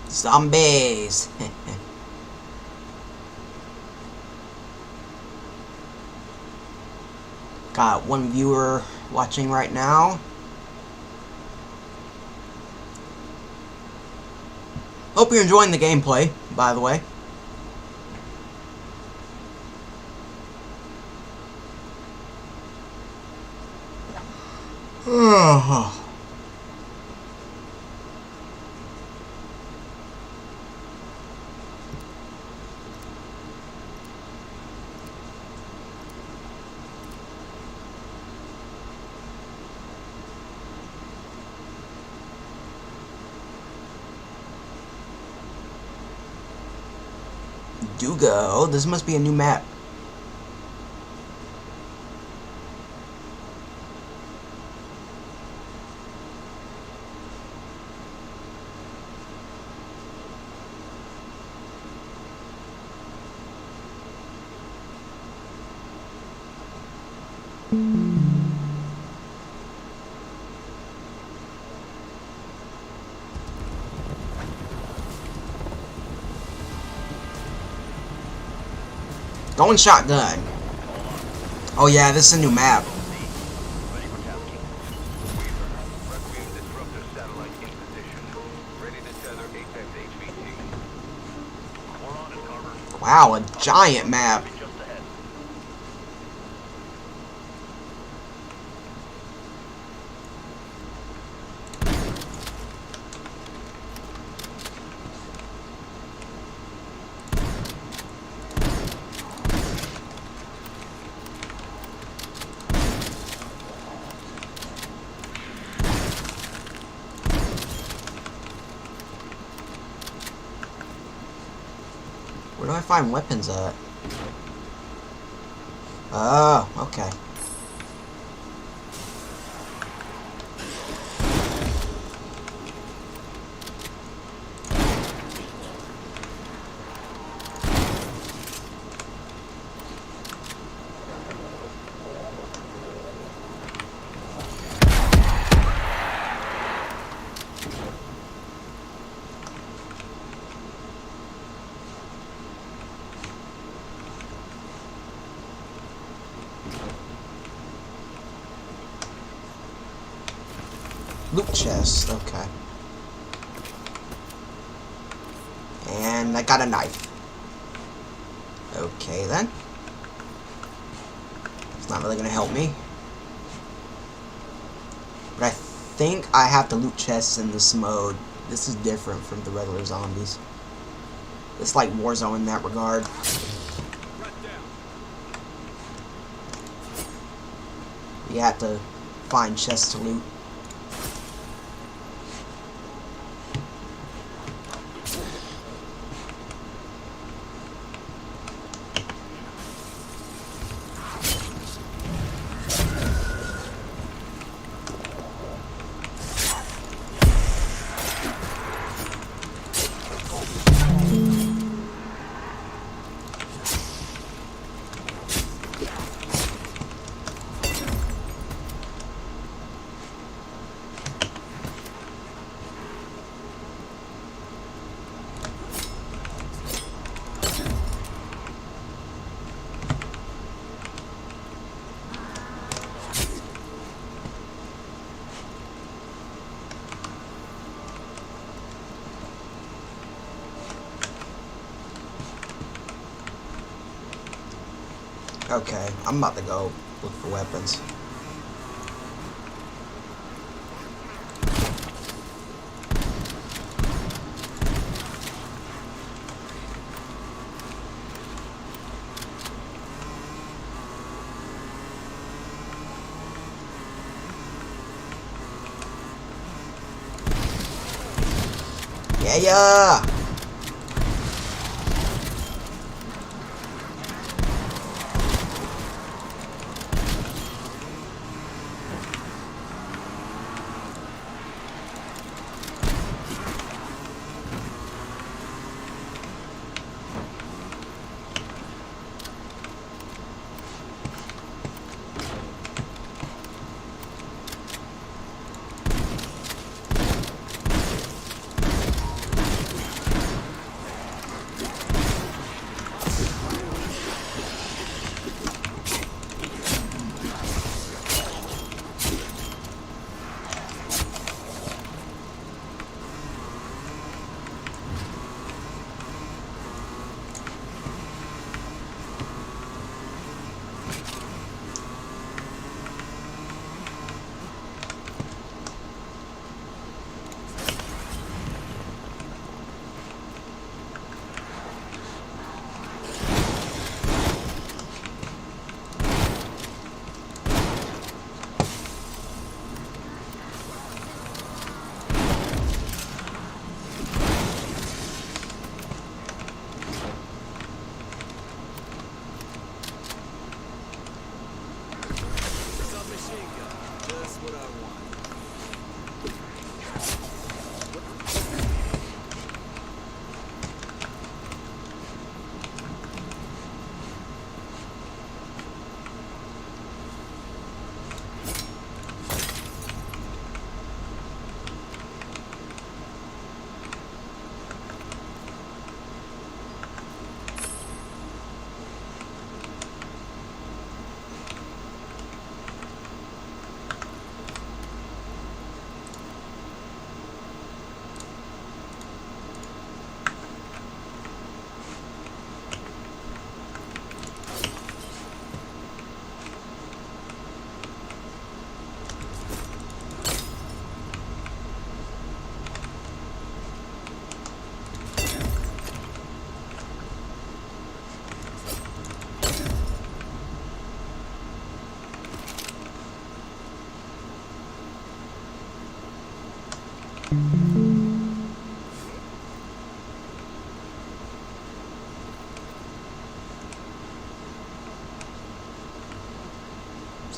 Zombies. Got one viewer watching right now. Hope you're enjoying the gameplay, by the way. Dugo. This must be a new map. Going shotgun. Oh yeah, this is a new map. Ready for tasking. Weaver, Requiem disruptor satellite in position. Ready to tether Apex HVT. We're on it, Carver. Wow, a giant map. Just ahead. Where do I find weapons at? Oh, okay. Loot chest, okay. And I got a knife. Okay then. It's not really gonna help me. But I think I have to loot chests in this mode. This is different from the regular zombies. It's like Warzone in that regard. You have to find chests to loot. Okay, I'm about to go look for weapons. Yeah, yeah!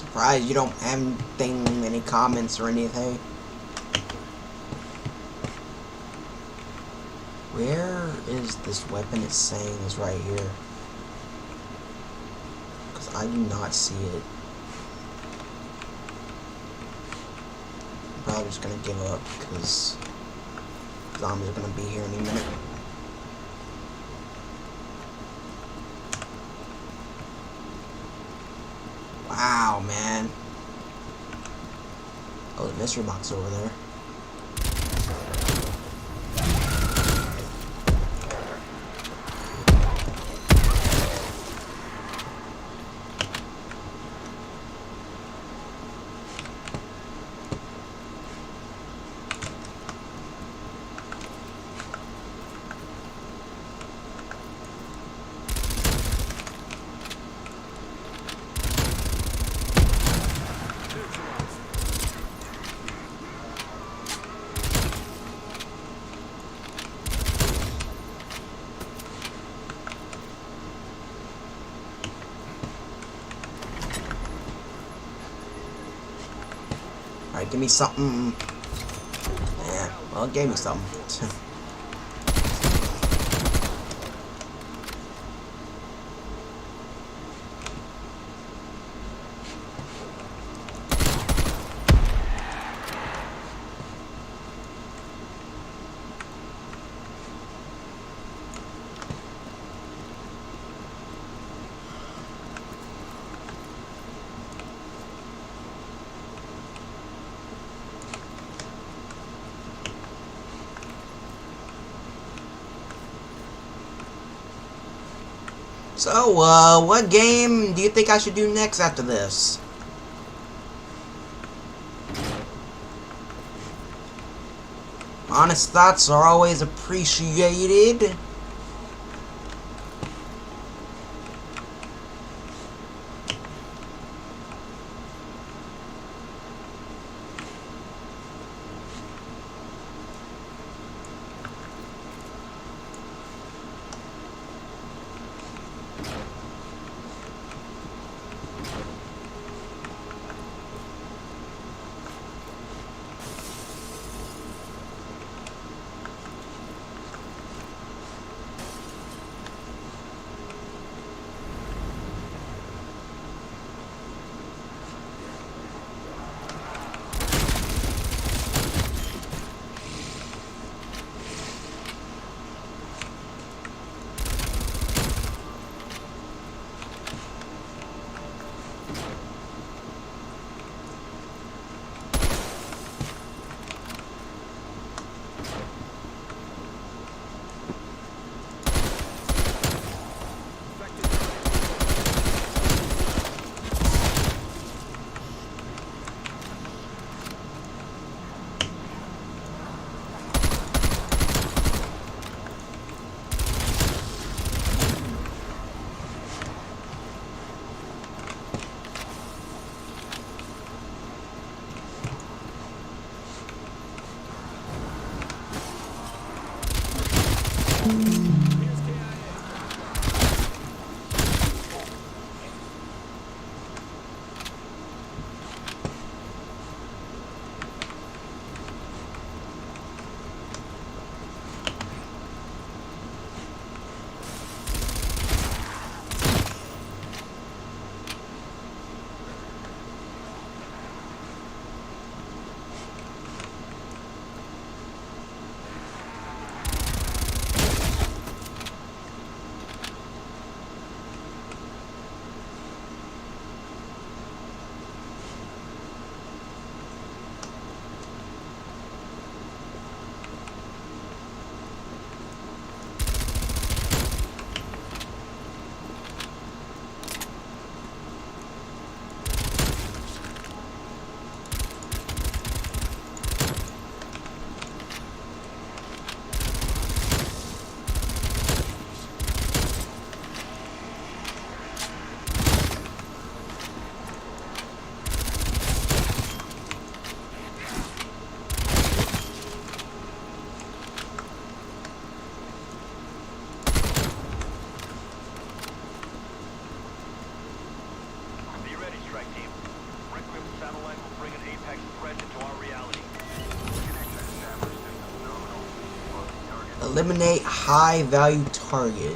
Surprised you don't have anything, any comments or anything. Where is this weapon? It's saying is right here. Because I do not see it. I'm probably just gonna give up because zombies are gonna be here any minute. Wow, man. Oh, the mystery box over there. Alright, give me something. Yeah, well, it gave me something. So, what game do you think I should do next after this? Honest thoughts are always appreciated. Eliminate high value target. You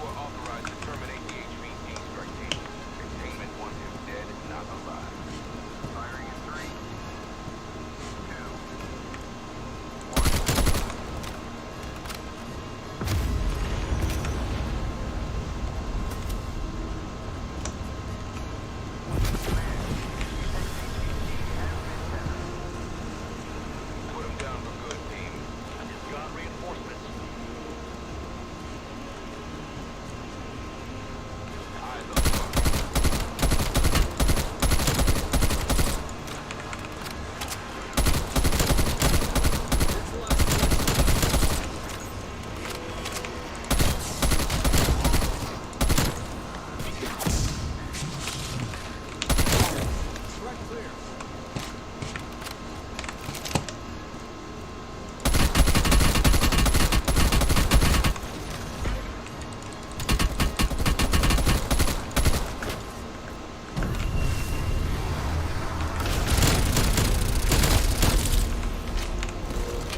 are authorized to terminate the HVT strike team. Containment wants him dead, not alive. Firing in 3, 2, 1. Put him down for good, team. I just got reinforcements. Eyes on the target.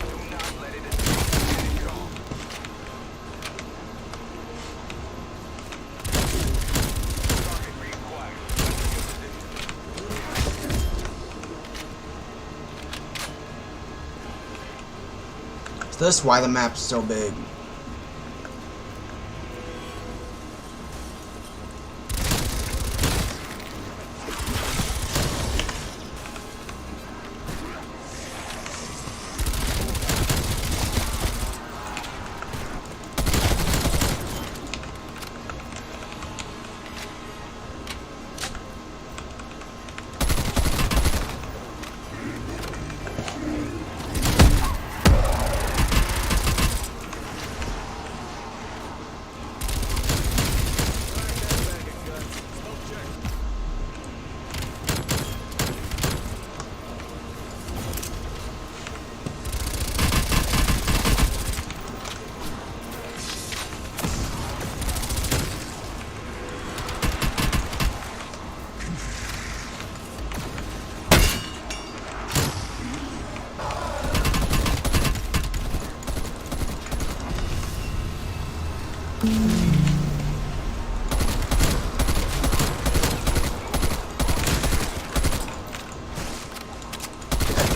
Do not let it escape. Finish it off. Target reacquired. Your position. So this is why the map's so big.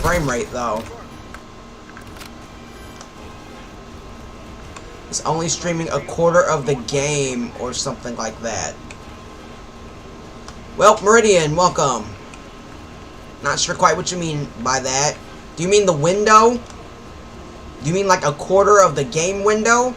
Frame rate though. It's only streaming a quarter of the game or something like that. Well, Meridian, welcome. Not sure quite what you mean by that. Do you mean the window? Do you mean like a quarter of the game window?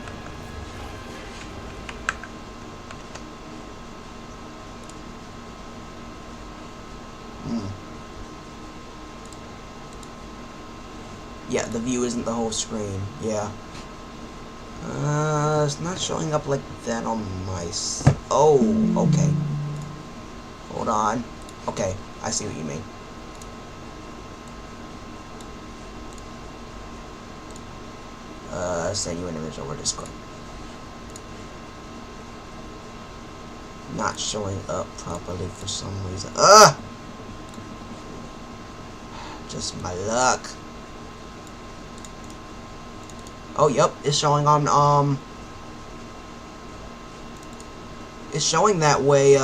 Yeah, the view isn't the whole screen. Yeah. It's not showing up like that on my... Oh, okay. Hold on. Okay, I see what you mean. Send you an image over Discord. Not showing up properly for some reason. Ugh! Just my luck. Oh, yep, it's showing on, it's showing that way,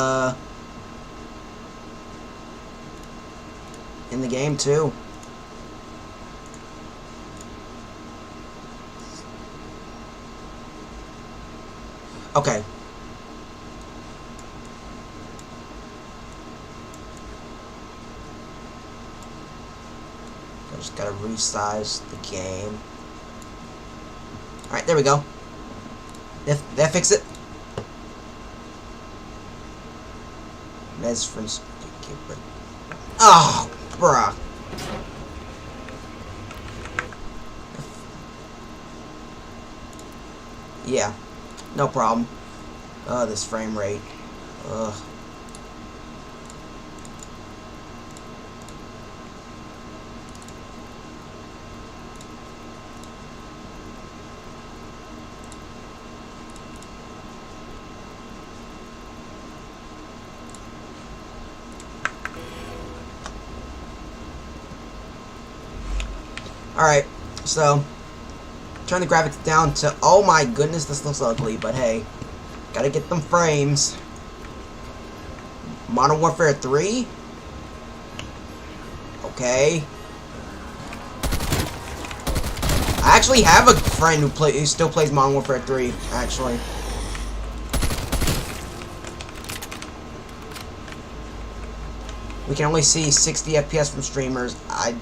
in the game, too. Okay. I just gotta resize the game. Alright, there we go. That fix it. That's from Skipper. Oh, bruh. Yeah, no problem. Oh, this frame rate. Ugh. Alright, so turn the graphics down to, oh my goodness, this looks ugly, but hey, gotta get them frames. Modern Warfare 3? Okay. I actually have a friend who still plays Modern Warfare 3, actually. We can only see 60 FPS from streamers. I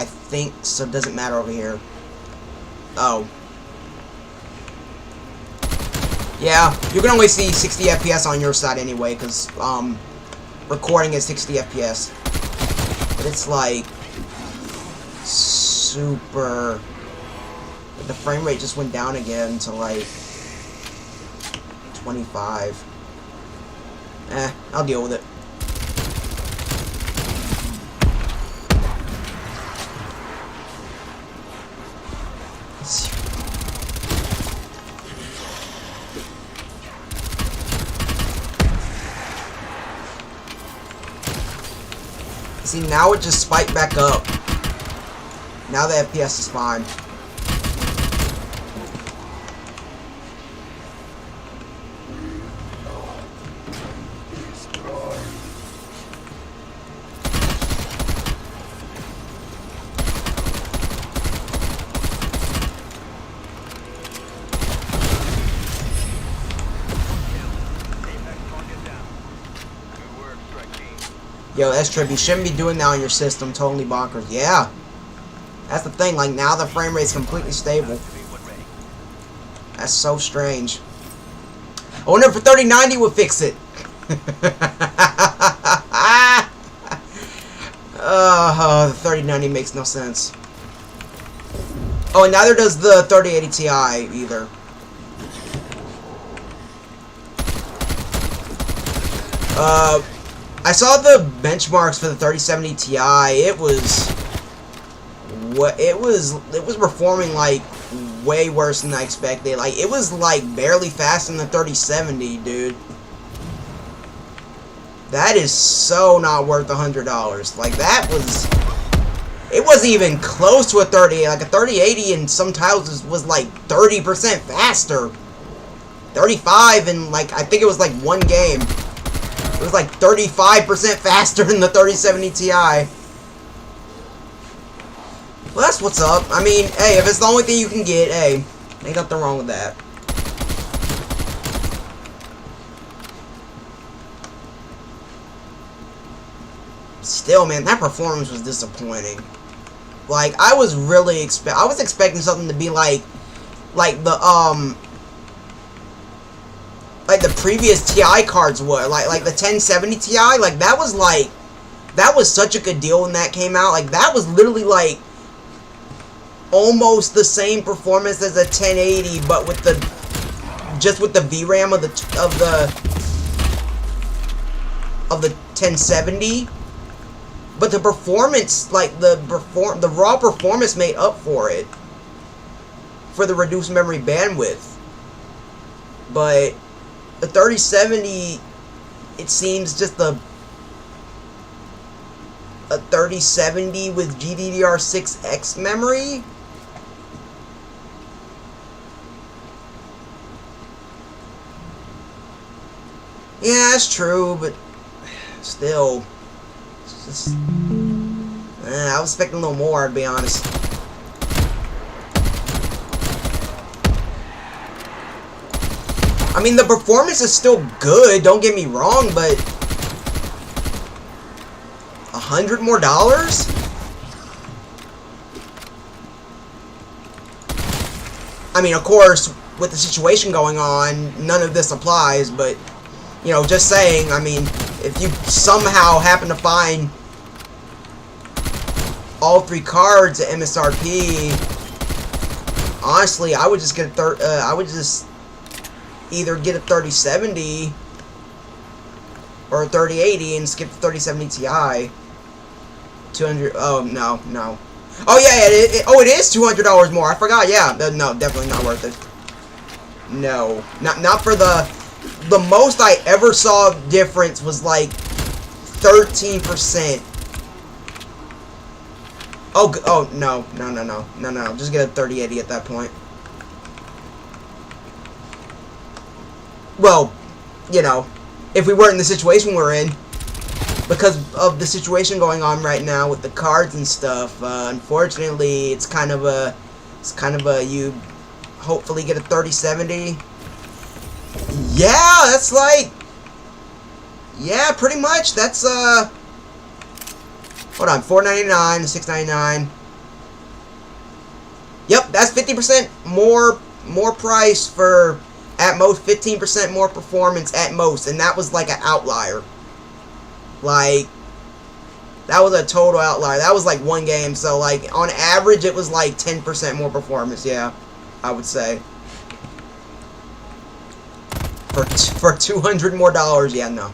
think so. It doesn't matter over here. Oh. Yeah, you can only see 60 FPS on your side anyway, because recording is 60 FPS. But it's like super. The frame rate just went down again to like 25. I'll deal with it. See, now it just spiked back up. Now the FPS is fine. Yo, S-Trip, you shouldn't be doing that on your system. Totally bonkers. Yeah. That's the thing. Like, now the frame rate's completely stable. That's so strange. I wonder if a 3090 would fix it. The 3090 makes no sense. Oh, and neither does the 3080 Ti either. I saw the benchmarks for the 3070 Ti. It was performing like way worse than I expected. Like, it was like barely faster than the 3070, dude. That is so not worth $100. Like, it wasn't even close to a 3080. Like, a 3080 in some titles was like 30% faster. 35 in, like, I think it was like one game. It was like 35% faster than the 3070 Ti. Well, that's what's up. I mean, hey, if it's the only thing you can get, hey, ain't nothing wrong with that. Still, man, that performance was disappointing. Like, I was expecting something to be like the previous Ti cards were, like the 1070 Ti, like that was such a good deal when that came out. Like, that was literally like almost the same performance as a 1080, but with the VRAM of the 1070. But the performance, like the raw performance made up for it for the reduced memory bandwidth. But the 3070, it seems just a 3070 with GDDR6X memory. Yeah, that's true, but still, it's just, I was expecting a little more, to be honest. I mean, the performance is still good, don't get me wrong, but $100 more? I mean, of course, with the situation going on, none of this applies, but, you know, just saying, I mean, if you somehow happen to find all three cards at MSRP, honestly, I would just get either get a 3070 or a 3080 and skip the 3070 Ti. 200. Oh no. Oh yeah. It is $200 more. I forgot. Yeah. No, definitely not worth it. No, not for the most I ever saw difference was like 13%. Oh no. Just get a 3080 at that point. well, you know, if we weren't in the situation we're in, because of the situation going on right now with the cards and stuff. Unfortunately, it's kind of a you hopefully get a 3070. Yeah, that's like, yeah, pretty much. That's hold on, $499, $699. Yep, that's 50% more price for, at most 15% more performance at most, and that was like an outlier. Like, that was a total outlier. That was like one game, so like on average it was like 10% more performance. Yeah, I would say for $200 more. Yeah, no.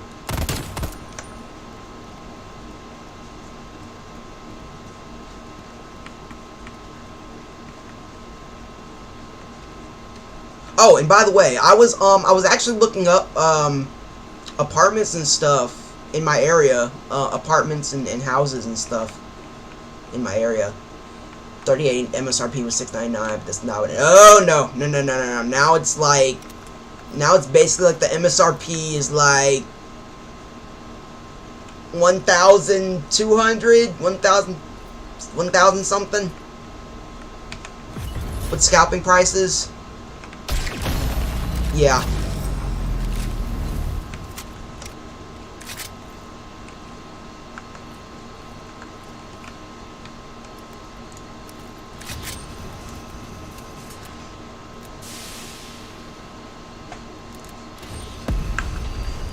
Oh, and by the way, I was actually looking up apartments and stuff in my area, apartments and houses and stuff in my area. 38 MSRP was $699, but that's not what it. Oh no. Now it's like, now it's basically like the MSRP is like 1,200, 1,000 something with scalping prices. Yeah.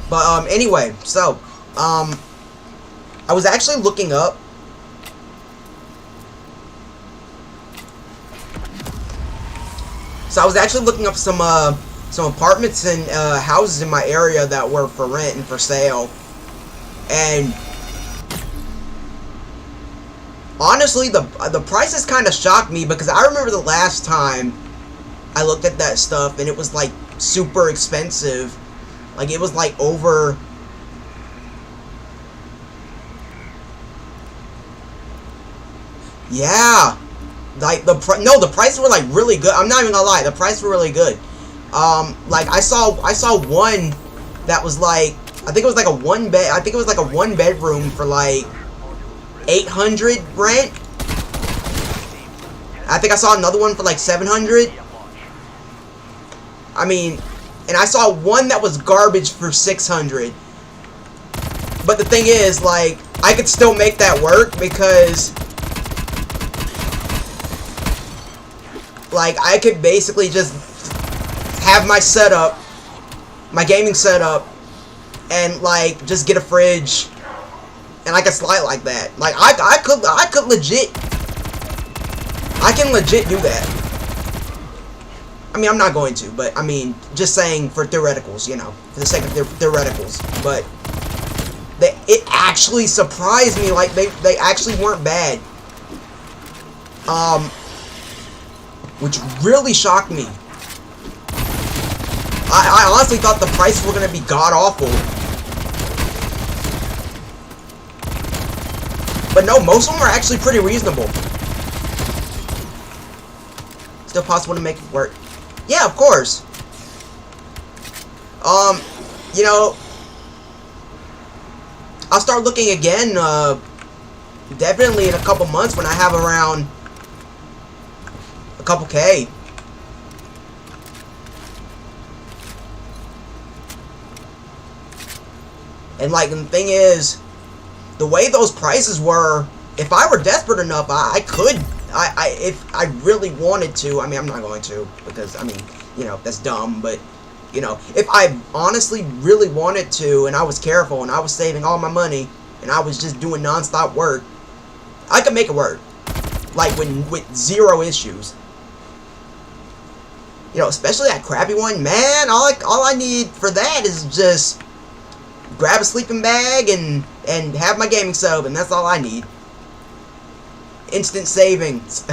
But anyway, so I was actually looking up some apartments and houses in my area that were for rent and for sale, and honestly, the prices kind of shocked me, because I remember the last time I looked at that stuff and it was like super expensive. Like, it was like over, yeah, like the prices were like really good. I'm not even gonna lie, the prices were really good. Like I saw one that was like, I think it was like a one bedroom for like 800 rent. I think I saw another one for like 700. I mean, and I saw one that was garbage for 600. But the thing is, like, I could still make that work, because like I could basically just have my setup, my gaming setup, and like just get a fridge, and I can slide like that. Like I could legit, I can legit do that. I mean, I'm not going to, but I mean, just saying for theoreticals, you know, for the sake of theoreticals. But it actually surprised me. Like they actually weren't bad. Which really shocked me. I honestly thought the prices were gonna be god awful. But no, most of them are actually pretty reasonable. Still possible to make it work. Yeah, of course. You know, I'll start looking again, definitely in a couple months when I have around a couple K. And like, the thing is, the way those prices were, if I were desperate enough, I could, if I really wanted to, I mean, I'm not going to, because, I mean, you know, that's dumb, but, you know, if I honestly really wanted to, and I was careful, and I was saving all my money, and I was just doing non-stop work, I could make it work, like, with zero issues. You know, especially that crappy one, man, all I need for that is just grab a sleeping bag and have my gaming sub, and that's all I need. Instant savings.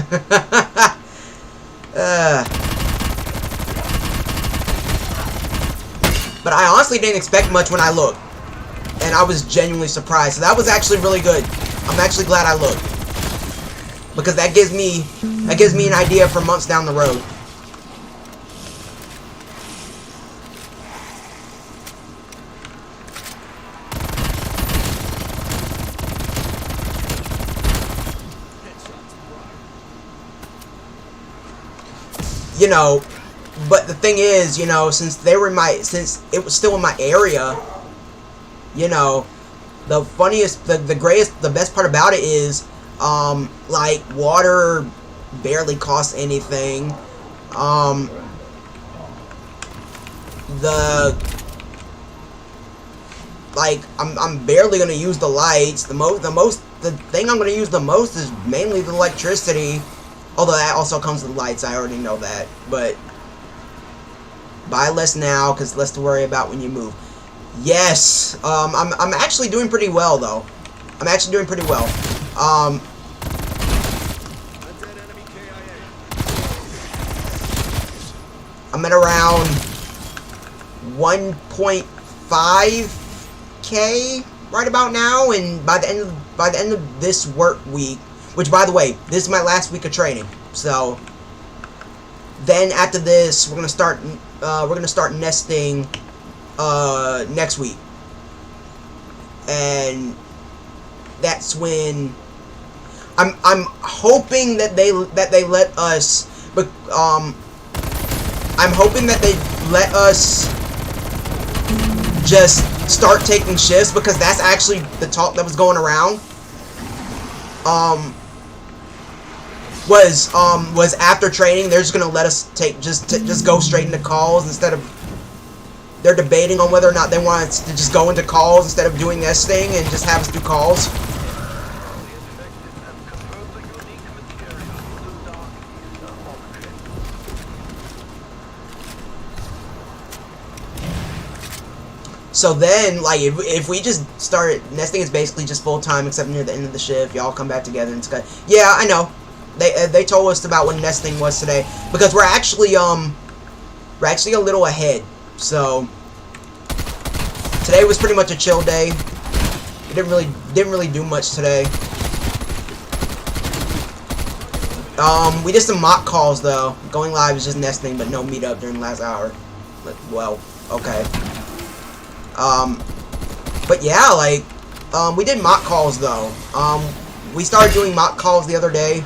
But I honestly didn't expect much when I looked, and I was genuinely surprised. So that was actually really good. I'm actually glad I looked, because that gives me an idea for months down the road. you know, but the thing is, you know, since it was still in my area, you know, the funniest, the greatest, the best part about it is, like, water barely costs anything. I'm barely gonna use the lights. The thing I'm gonna use the most is mainly the electricity. Although that also comes with lights, I already know that. But buy less now, cause less to worry about when you move. Yes, I'm actually doing pretty well though. I'm actually doing pretty well. I'm at around 1.5K right about now, and by the end of this work week, which by the way, this is my last week of training. So then after this, we're gonna start nesting next week, and that's when I'm hoping that they let us, but I'm hoping that they let us just start taking shifts, because that's actually the talk that was going around. Was after training they're just gonna let us just go straight into calls, instead of they're debating on whether or not they want us to just go into calls instead of doing this thing and just have us do calls. So then, like, if we just start nesting, it's basically just full time, except near the end of the shift, y'all come back together and it's good. Yeah, I know. They told us about what nesting was today, because we're actually a little ahead. So today was pretty much a chill day. We didn't really do much today. We did some mock calls though. Going live is just nesting, but no meetup during the last hour. Well, okay. But yeah, like, we did mock calls though. We started doing mock calls the other day,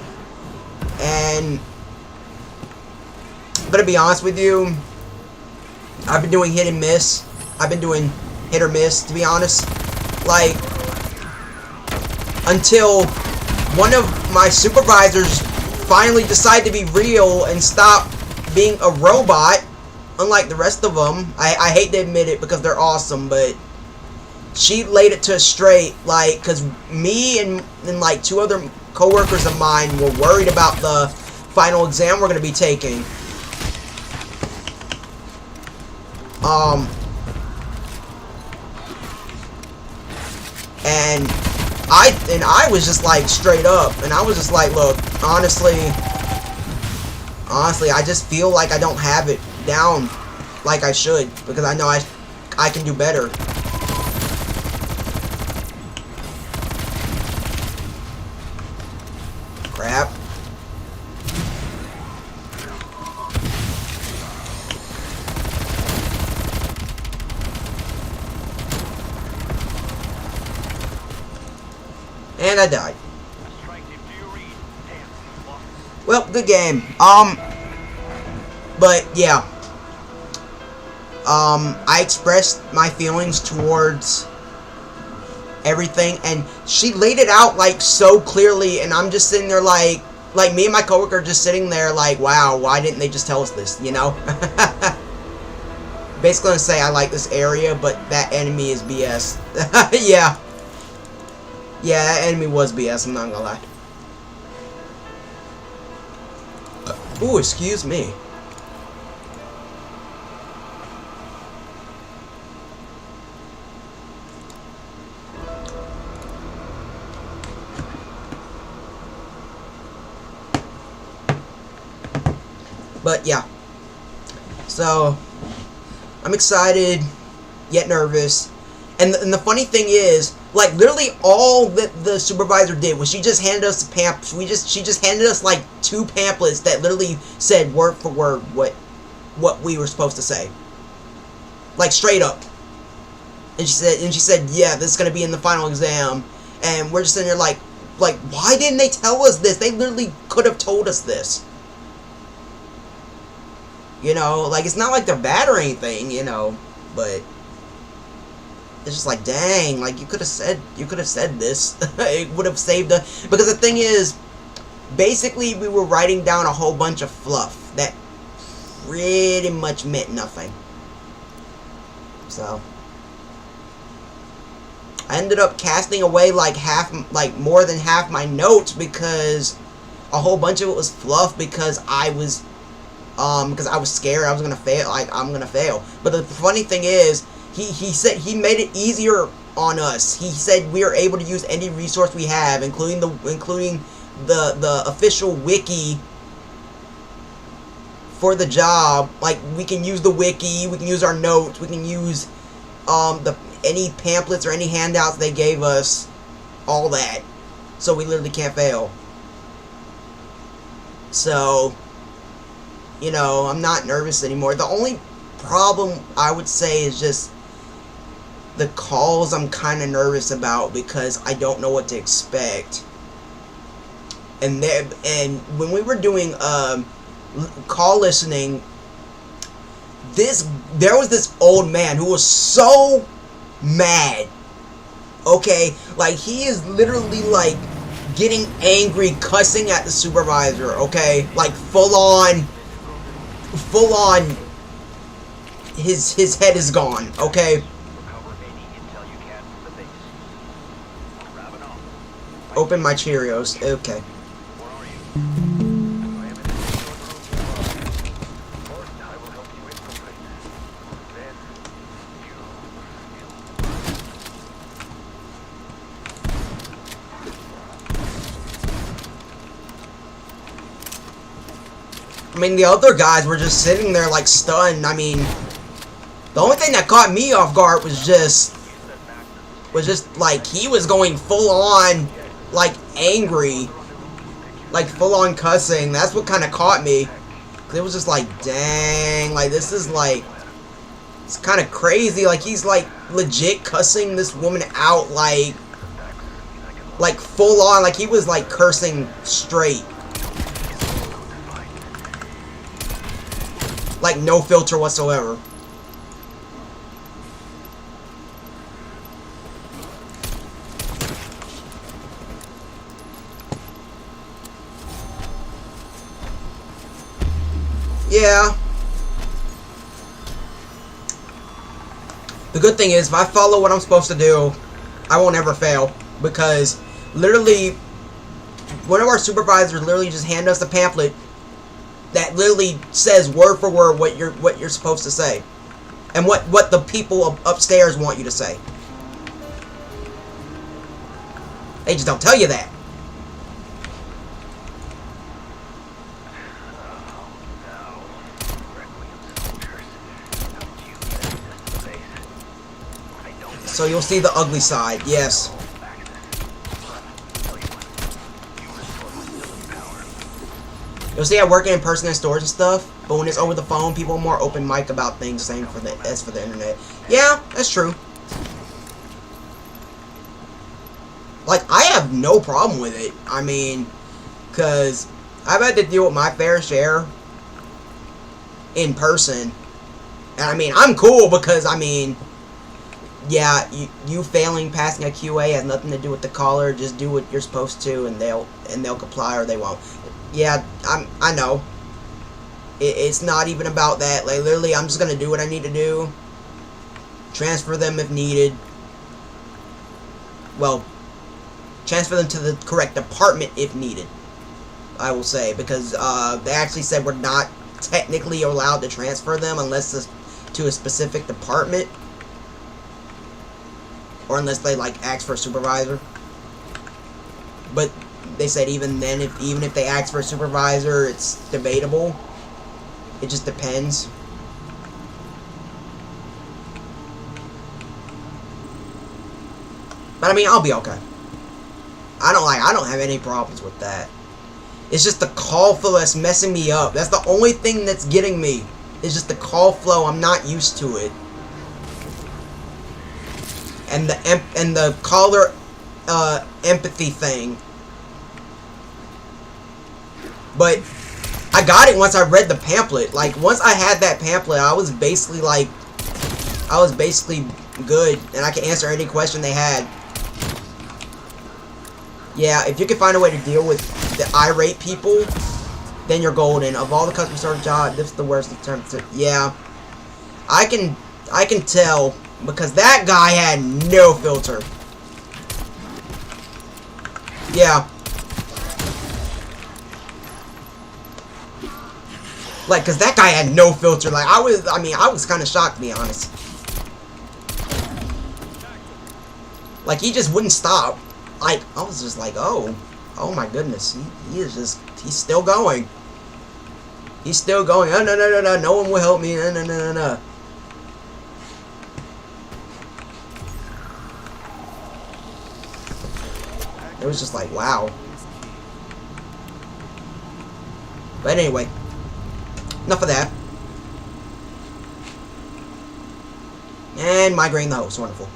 and I'm gonna be honest with you, I've been doing hit and miss. I've been doing hit or miss, to be honest. Like, until one of my supervisors finally decided to be real and stop being a robot, unlike the rest of them. I hate to admit it because they're awesome, but she laid it to us straight, like, because me and like 2 other co-workers of mine were worried about the final exam we're going to be taking. And I was just like straight up, and I was just like, look, honestly, I just feel like I don't have it down like I should, because I know I can do better. Crap. And I died. Well, good game. But yeah. I expressed my feelings towards everything, and she laid it out like so clearly, and I'm just sitting there like me and my coworker just sitting there like, wow, why didn't they just tell us this, you know? Basically gonna say I like this area, but that enemy is BS. Yeah. Yeah, that enemy was BS, I'm not gonna lie. Ooh, excuse me. But yeah, so I'm excited yet nervous, and the funny thing is, like, literally all that the supervisor did was she just handed us a she just handed us like 2 pamphlets that literally said word for word what we were supposed to say, like straight up. And she said, yeah, this is gonna be in the final exam, and we're just sitting there like why didn't they tell us this? They literally could have told us this. You know, like, it's not like they're bad or anything, you know, but it's just like, dang, like, you could have said this. It would have saved us. Because the thing is, basically, we were writing down a whole bunch of fluff that pretty much meant nothing. So I ended up casting away like more than half my notes because a whole bunch of it was fluff because I was scared I was gonna fail. I'm gonna fail. But the funny thing is, he said he made it easier on us. He said we are able to use any resource we have, including the official wiki for the job. Like, we can use the wiki, we can use our notes, we can use any pamphlets or any handouts they gave us, all that. So we literally can't fail. So, you know, I'm not nervous anymore. The only problem I would say is just the calls I'm kind of nervous about because I don't know what to expect. And when we were doing call listening, there was this old man who was so mad. Okay, like, he is literally like getting angry, cussing at the supervisor. Okay, like full on. His head is gone. Okay. Open my Cheerios. Okay. I mean, the other guys were just sitting there like stunned. I mean, the only thing that caught me off guard was just like he was going full on like angry, like full on cussing. That's what kind of caught me. It was just like, dang, like this is like, it's kind of crazy. Like, he's like legit cussing this woman out, like full on, like he was like cursing straight. Like, no filter whatsoever. Yeah. The good thing is, if I follow what I'm supposed to do, I won't ever fail. Because, literally, one of our supervisors literally just handed us a pamphlet that literally says word for word what you're supposed to say, and what the people upstairs want you to say. They just don't tell you that. So you'll see the ugly side, yes. You'll see I work in person in stores and stuff, but when it's over the phone, people are more open mic about things, same for as for the internet. Yeah, that's true. Like, I have no problem with it. I mean, because I've had to deal with my fair share in person. And I mean, I'm cool because, I mean, yeah, you failing passing a QA has nothing to do with the caller. Just do what you're supposed to, and they'll comply or they won't. Yeah, I know. It's not even about that. Like, literally, I'm just gonna do what I need to do. Transfer them if needed. Well, transfer them to the correct department if needed, I will say, because they actually said we're not technically allowed to transfer them unless it's to a specific department, or unless they like ask for a supervisor. But they said even then, even if they ask for a supervisor, it's debatable. It just depends. But I mean, I'll be okay. I don't have any problems with that. It's just the call flow that's messing me up. That's the only thing that's getting me. It's just the call flow. I'm not used to it. And the caller empathy thing. But I got it once I read the pamphlet. Like, once I had that pamphlet, I was basically like, good, and I could answer any question they had. Yeah, if you can find a way to deal with the irate people, then you're golden. Of all the customer service jobs, this is the worst in terms of, yeah. I can tell, because that guy had no filter. Yeah. Like, cause that guy had no filter. Like, I was kind of shocked, to be honest. Like, he just wouldn't stop. Like, I was just like, oh my goodness, he's still going. He's still going. Oh, no one will help me. No. It was just like, wow. But anyway, enough of that. And migraine the host, wonderful.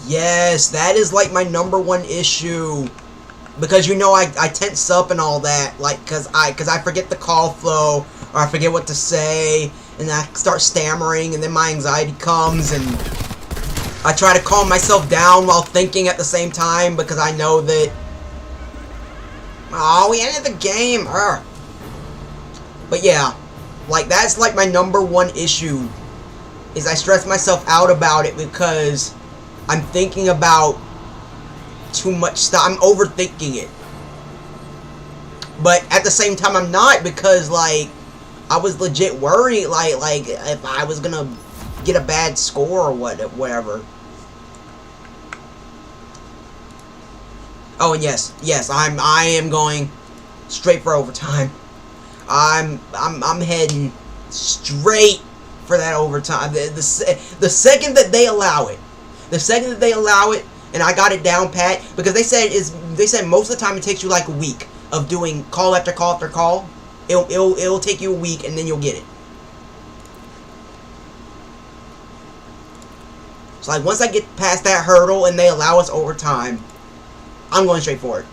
Yes, that is like my #1 issue, because you know I tense up and all that, like cause I forget the call flow, or I forget what to say, and I start stammering, and then my anxiety comes, and I try to calm myself down while thinking at the same time, because I know that, oh, we ended the game. Urgh. But yeah, like that's like my #1 issue, is I stress myself out about it because I'm thinking about too much stuff. I'm overthinking it. But at the same time, I'm not, because, like, I was legit worried, like if I was gonna get a bad score or whatever. Oh, and yes, I am going straight for overtime. I'm heading straight for that overtime. The second that they allow it. The second that they allow it, and I got it down pat, because they said most of the time it takes you like a week of doing call after call after call. It'll take you a week, and then you'll get it. So like once I get past that hurdle and they allow us overtime, I'm going straight for it.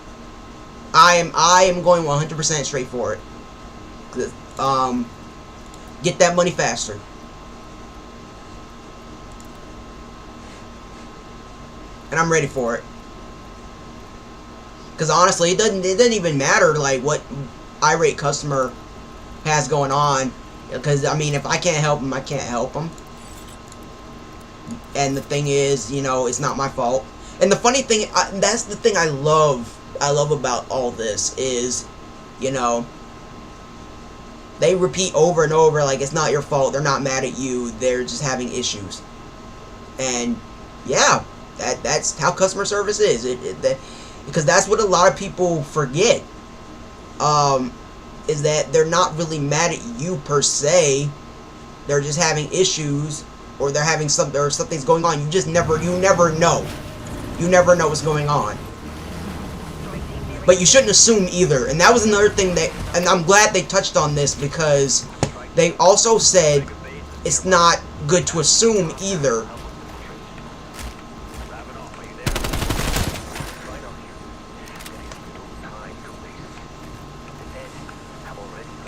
I am going 100% straight for it. Get that money faster. And I'm ready for it. Because honestly, it doesn't even matter like what irate customer has going on. Because I mean, if I can't help them, I can't help them. And the thing is, you know, it's not my fault. And the funny thing, that's the thing I love about all this is, you know, they repeat over and over like it's not your fault. They're not mad at you. They're just having issues. And yeah. That's how customer service is. Because that's what a lot of people forget. Is that they're not really mad at you per se. They're just having issues, or they're having something, or something's going on. You never know. You never know what's going on. But you shouldn't assume either. And that was another thing and I'm glad they touched on this, because they also said it's not good to assume either.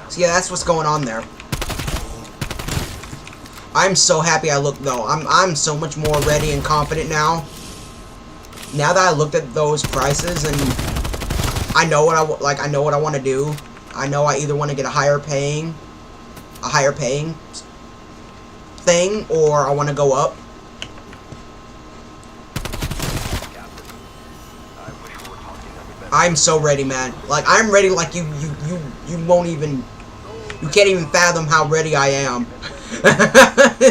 So yeah, that's what's going on there. I'm so happy I looked though. I'm so much more ready and confident now. Now that I looked at those prices and I know what I know what I want to do. I know I either want to get a higher paying thing, or I want to go up. I'm so ready, man. Like I'm ready. Like you won't even. You can't even fathom how ready I am.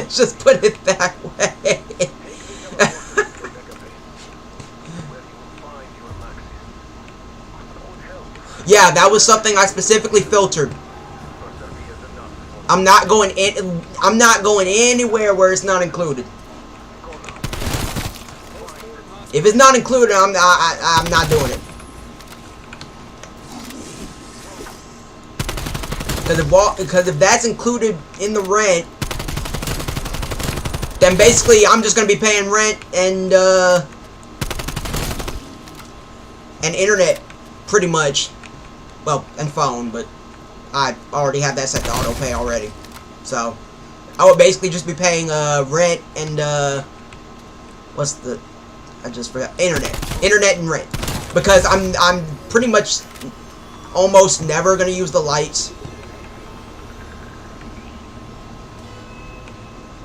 Just put it that way. Yeah, that was something I specifically filtered. I'm not going in. I'm not going anywhere where it's not included. If it's not included, I'm not doing it. Because if that's included in the rent, then basically I'm just gonna be paying rent and internet, pretty much. Well, and phone, but I already have that set to auto pay already. So I would basically just be paying rent and I just forgot, internet and rent, because I'm pretty much almost never gonna use the lights.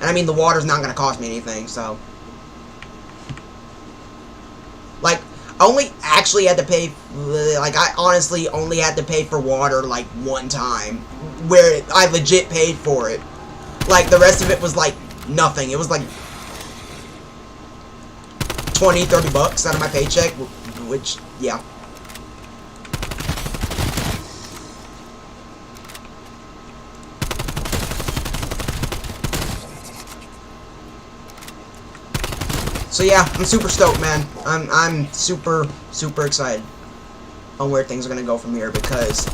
And I mean, the water's not gonna cost me anything, so. Like, I only actually had to pay, like, I honestly only had to pay for water, like, one time, where I legit paid for it. Like, the rest of it was, like, nothing. It was, like, 20, 30 bucks out of my paycheck, which, yeah. So yeah, I'm super stoked, man. I'm super excited on where things are gonna go from here, because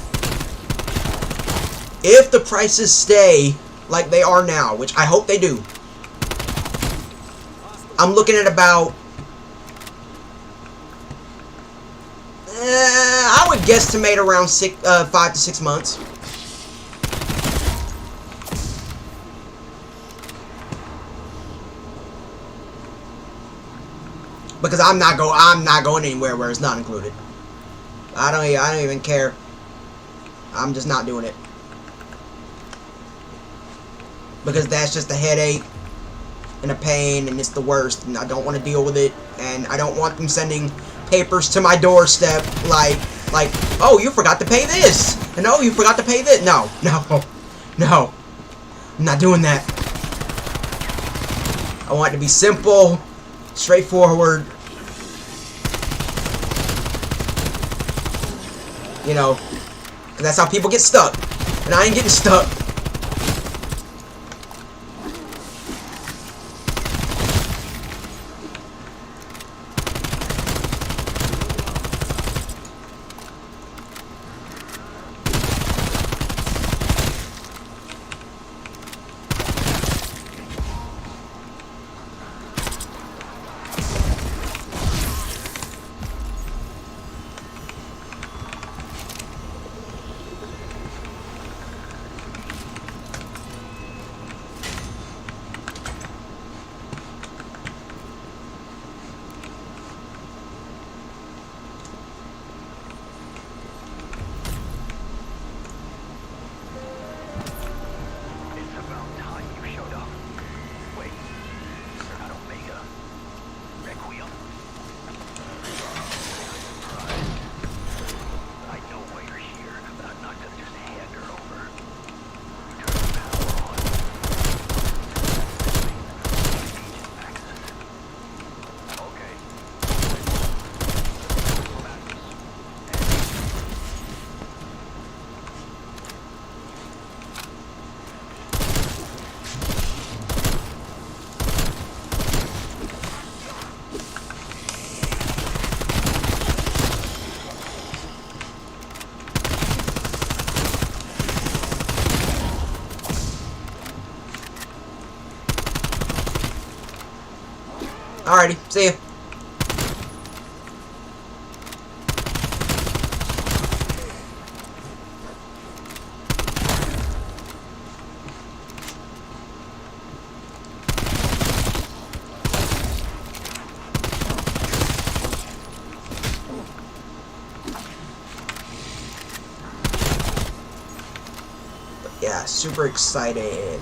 if the prices stay like they are now, which I hope they do, I'm looking at about I would guesstimate around 5 to 6 months. Because I'm not going anywhere where it's not included. I don't even care. I'm just not doing it. Because that's just a headache and a pain, and it's the worst, and I don't want to deal with it, and I don't want them sending papers to my doorstep like, oh, you forgot to pay this, and oh, you forgot to pay this. No. I'm not doing that. I want it to be simple, straightforward. You know, 'cause that's how people get stuck, and I ain't getting stuck. Alrighty, see ya. But yeah, super excited.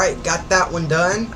Alright, got that one done.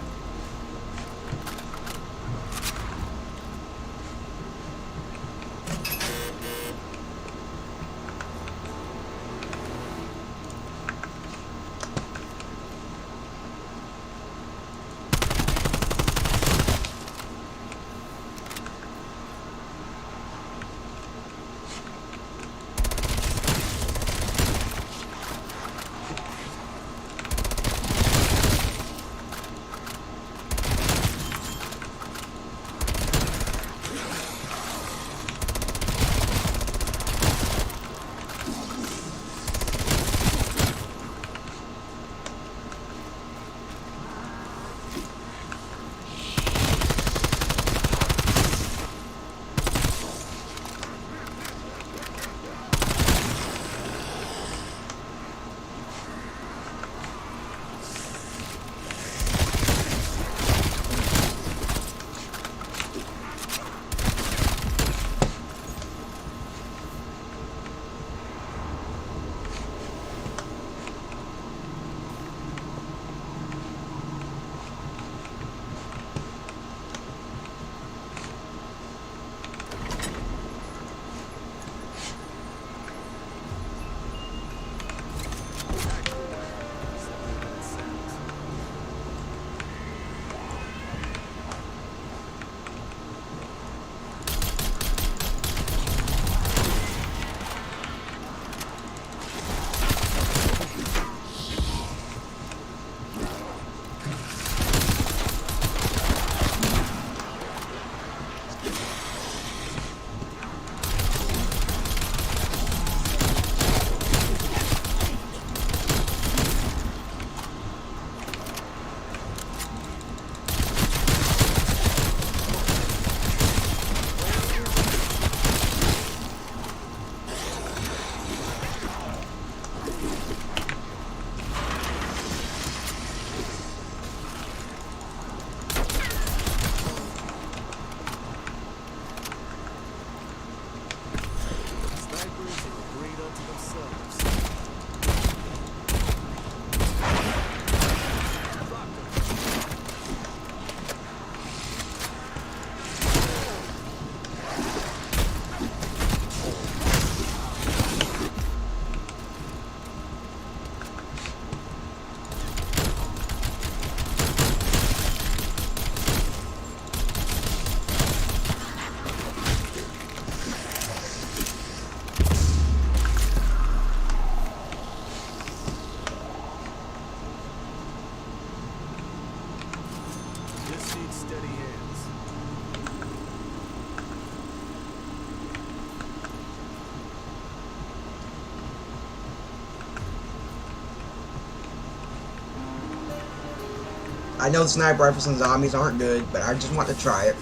I know the sniper rifles and zombies aren't good, but I just want to try it.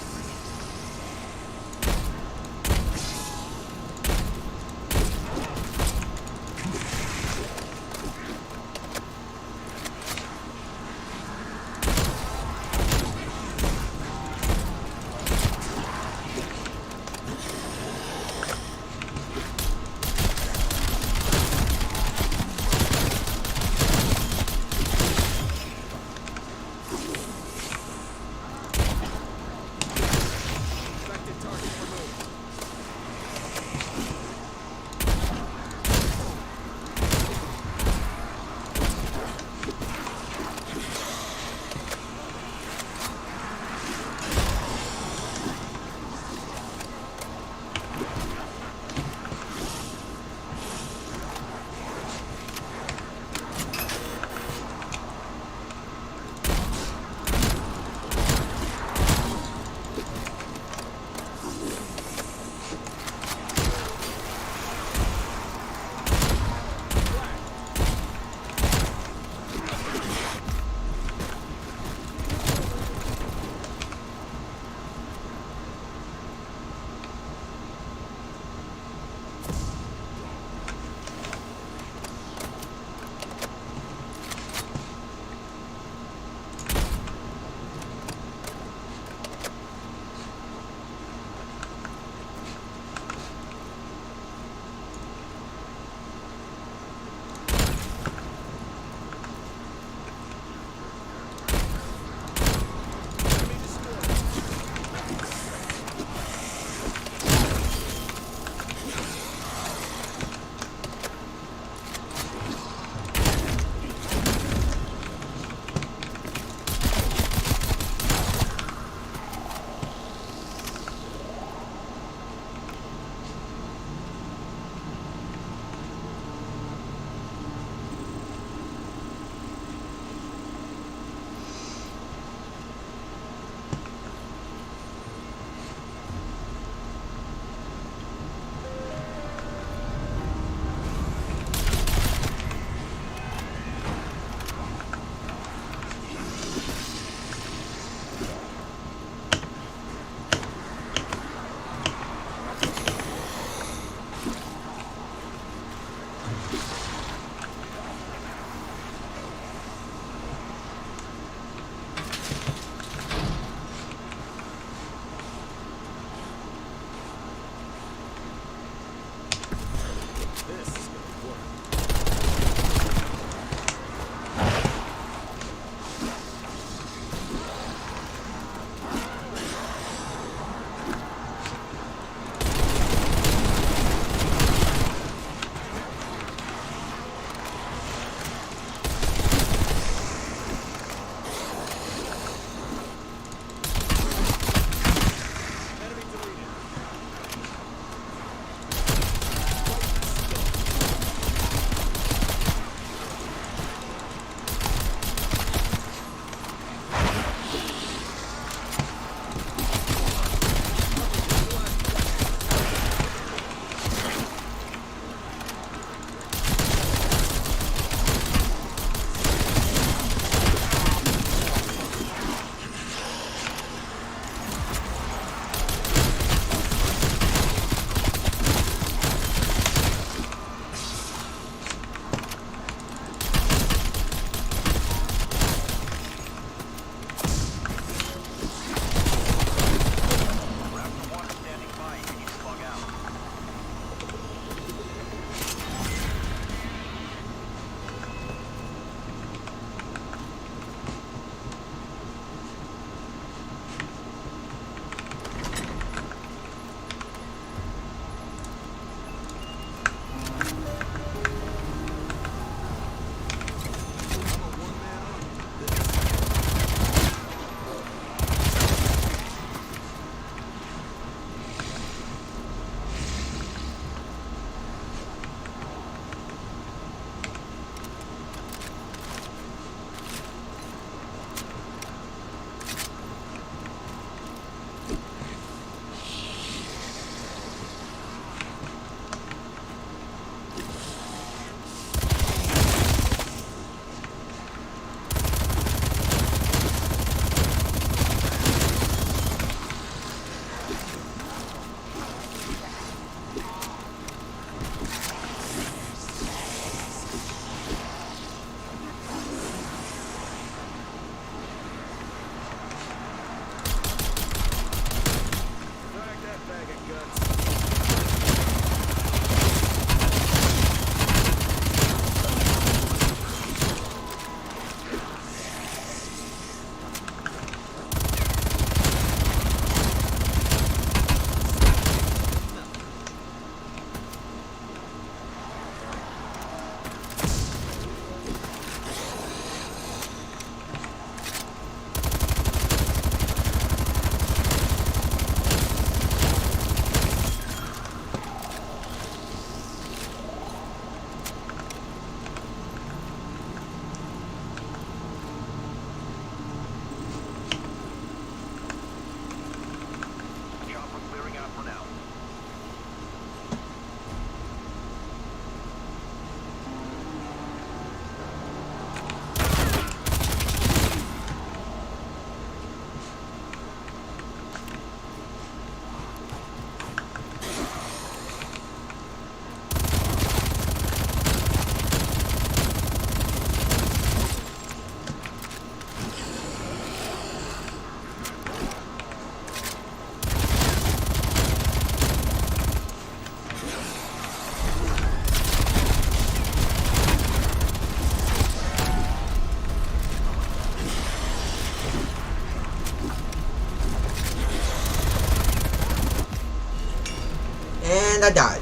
I died.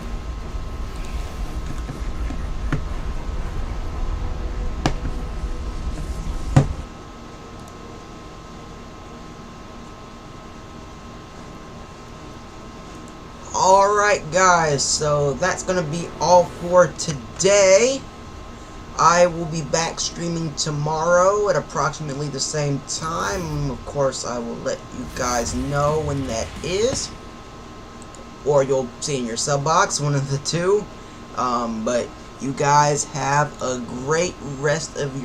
Alright guys, so that's gonna be all for today. I will be back streaming tomorrow at approximately the same time. Of course, I will let you guys know when that is. Or you'll see in your sub box, one of the two. But you guys have a great rest of your